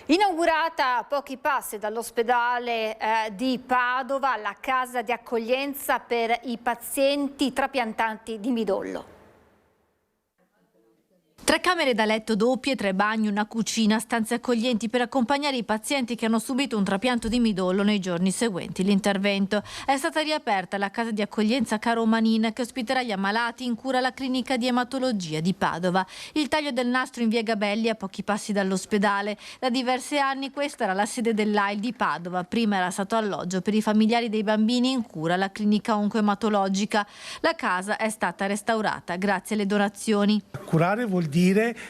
Inaugurata a pochi passi dall'ospedale di Padova la casa di accoglienza per i pazienti trapiantanti di midollo. 3 camere da letto doppie, 3 bagni, una cucina, stanze accoglienti per accompagnare i pazienti che hanno subito un trapianto di midollo nei giorni seguenti l'intervento. È stata riaperta la casa di accoglienza Caro Manin, che ospiterà gli ammalati in cura alla clinica di ematologia di Padova. Il taglio del nastro in via Gabelli, a pochi passi dall'ospedale. Da diversi anni questa era la sede dell'AIL di Padova. Prima era stato alloggio per i familiari dei bambini in cura alla clinica oncoematologica. La casa è stata restaurata grazie alle donazioni. Curare vuol dire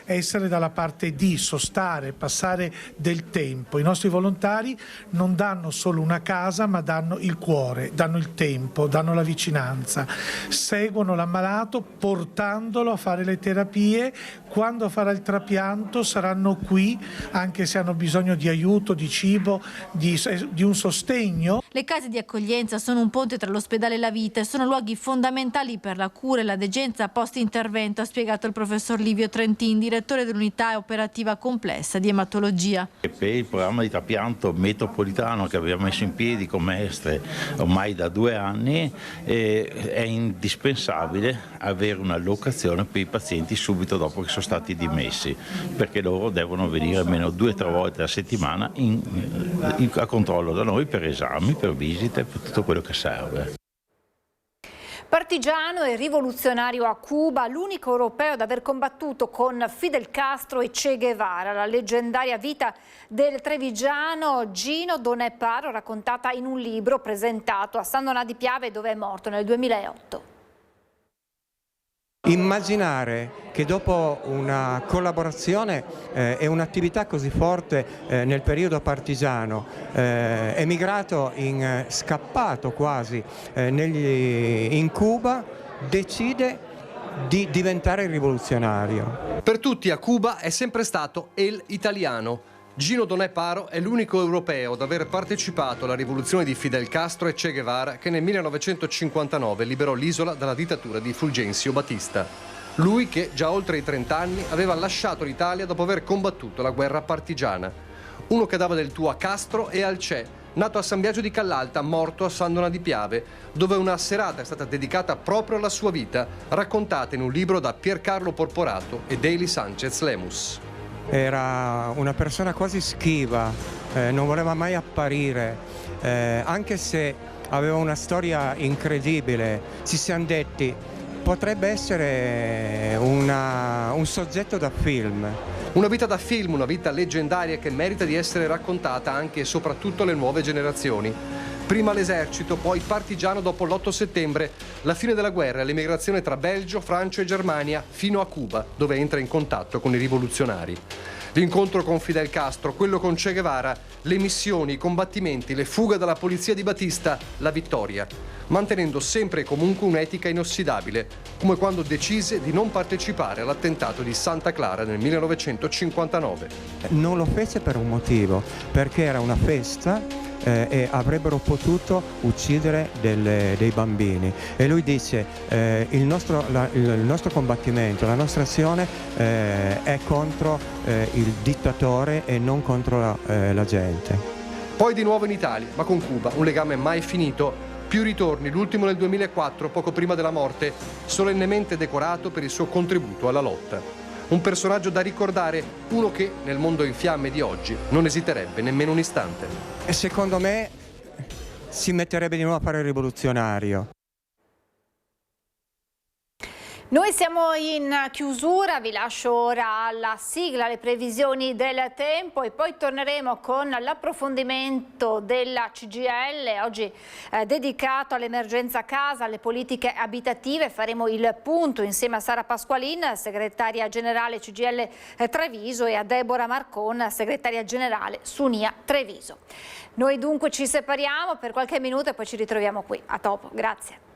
essere dalla parte di, sostare, passare del tempo. I nostri volontari non danno solo una casa, ma danno il cuore, danno il tempo, danno la vicinanza, seguono l'ammalato portandolo a fare le terapie. Quando farà il trapianto saranno qui, anche se hanno bisogno di aiuto, di cibo, di un sostegno. Le case di accoglienza sono un ponte tra l'ospedale e la vita e sono luoghi fondamentali per la cura e la degenza post-intervento, ha spiegato il professor Livio Trentin, direttore dell'unità operativa complessa di ematologia. Per il programma di trapianto metropolitano che abbiamo messo in piedi con Mestre ormai da 2 anni è indispensabile avere un'allocazione per i pazienti subito dopo che sono stati dimessi, perché loro devono venire almeno 2 o 3 volte a settimana a controllo da noi per esami, per visite, per tutto quello che serve. Partigiano e rivoluzionario a Cuba, l'unico europeo ad aver combattuto con Fidel Castro e Che Guevara. La leggendaria vita del trevigiano Gino Donè-Paro, raccontata in un libro presentato a San Donà di Piave, dove è morto nel 2008. Immaginare che dopo una collaborazione e un'attività così forte nel periodo partigiano, emigrato scappato quasi in Cuba, decide di diventare rivoluzionario. Per tutti a Cuba è sempre stato el italiano. Gino Donè-Paro è l'unico europeo ad aver partecipato alla rivoluzione di Fidel Castro e Che Guevara, che nel 1959 liberò l'isola dalla dittatura di Fulgencio Batista. Lui che, già oltre i 30 anni, aveva lasciato l'Italia dopo aver combattuto la guerra partigiana. Uno che dava del tuo a Castro e al Che, nato a San Biagio di Callalta, morto a San Donà di Piave, dove una serata è stata dedicata proprio alla sua vita, raccontata in un libro da Piercarlo Porporato e Daily Sanchez Lemus. Era una persona quasi schiva, non voleva mai apparire, anche se aveva una storia incredibile. Ci siamo detti, potrebbe essere un soggetto da film. Una vita da film, una vita leggendaria che merita di essere raccontata anche e soprattutto alle nuove generazioni. Prima l'esercito, poi partigiano dopo l'8 settembre, la fine della guerra e l'emigrazione tra Belgio, Francia e Germania fino a Cuba, dove entra in contatto con i rivoluzionari. L'incontro con Fidel Castro, quello con Che Guevara, le missioni, i combattimenti, le fughe dalla polizia di Batista, la vittoria, mantenendo sempre e comunque un'etica inossidabile, come quando decise di non partecipare all'attentato di Santa Clara nel 1959. Non lo fece per un motivo, perché era una festa e avrebbero potuto uccidere dei bambini, e lui dice il nostro combattimento, la nostra azione è contro il dittatore e non contro la gente. Poi di nuovo in Italia, ma con Cuba un legame mai finito, più ritorni, l'ultimo nel 2004, poco prima della morte, solennemente decorato per il suo contributo alla lotta. Un personaggio da ricordare, uno che nel mondo in fiamme di oggi non esiterebbe nemmeno un istante. E secondo me si metterebbe di nuovo a fare il rivoluzionario. Noi siamo in chiusura, vi lascio ora alla sigla, le previsioni del tempo, e poi torneremo con l'approfondimento della CGIL, oggi dedicato all'emergenza casa, alle politiche abitative. Faremo il punto insieme a Sara Pasqualin, segretaria generale CGIL Treviso, e a Deborah Marcon, segretaria generale Sunia Treviso. Noi dunque ci separiamo per qualche minuto e poi ci ritroviamo qui. A dopo, grazie.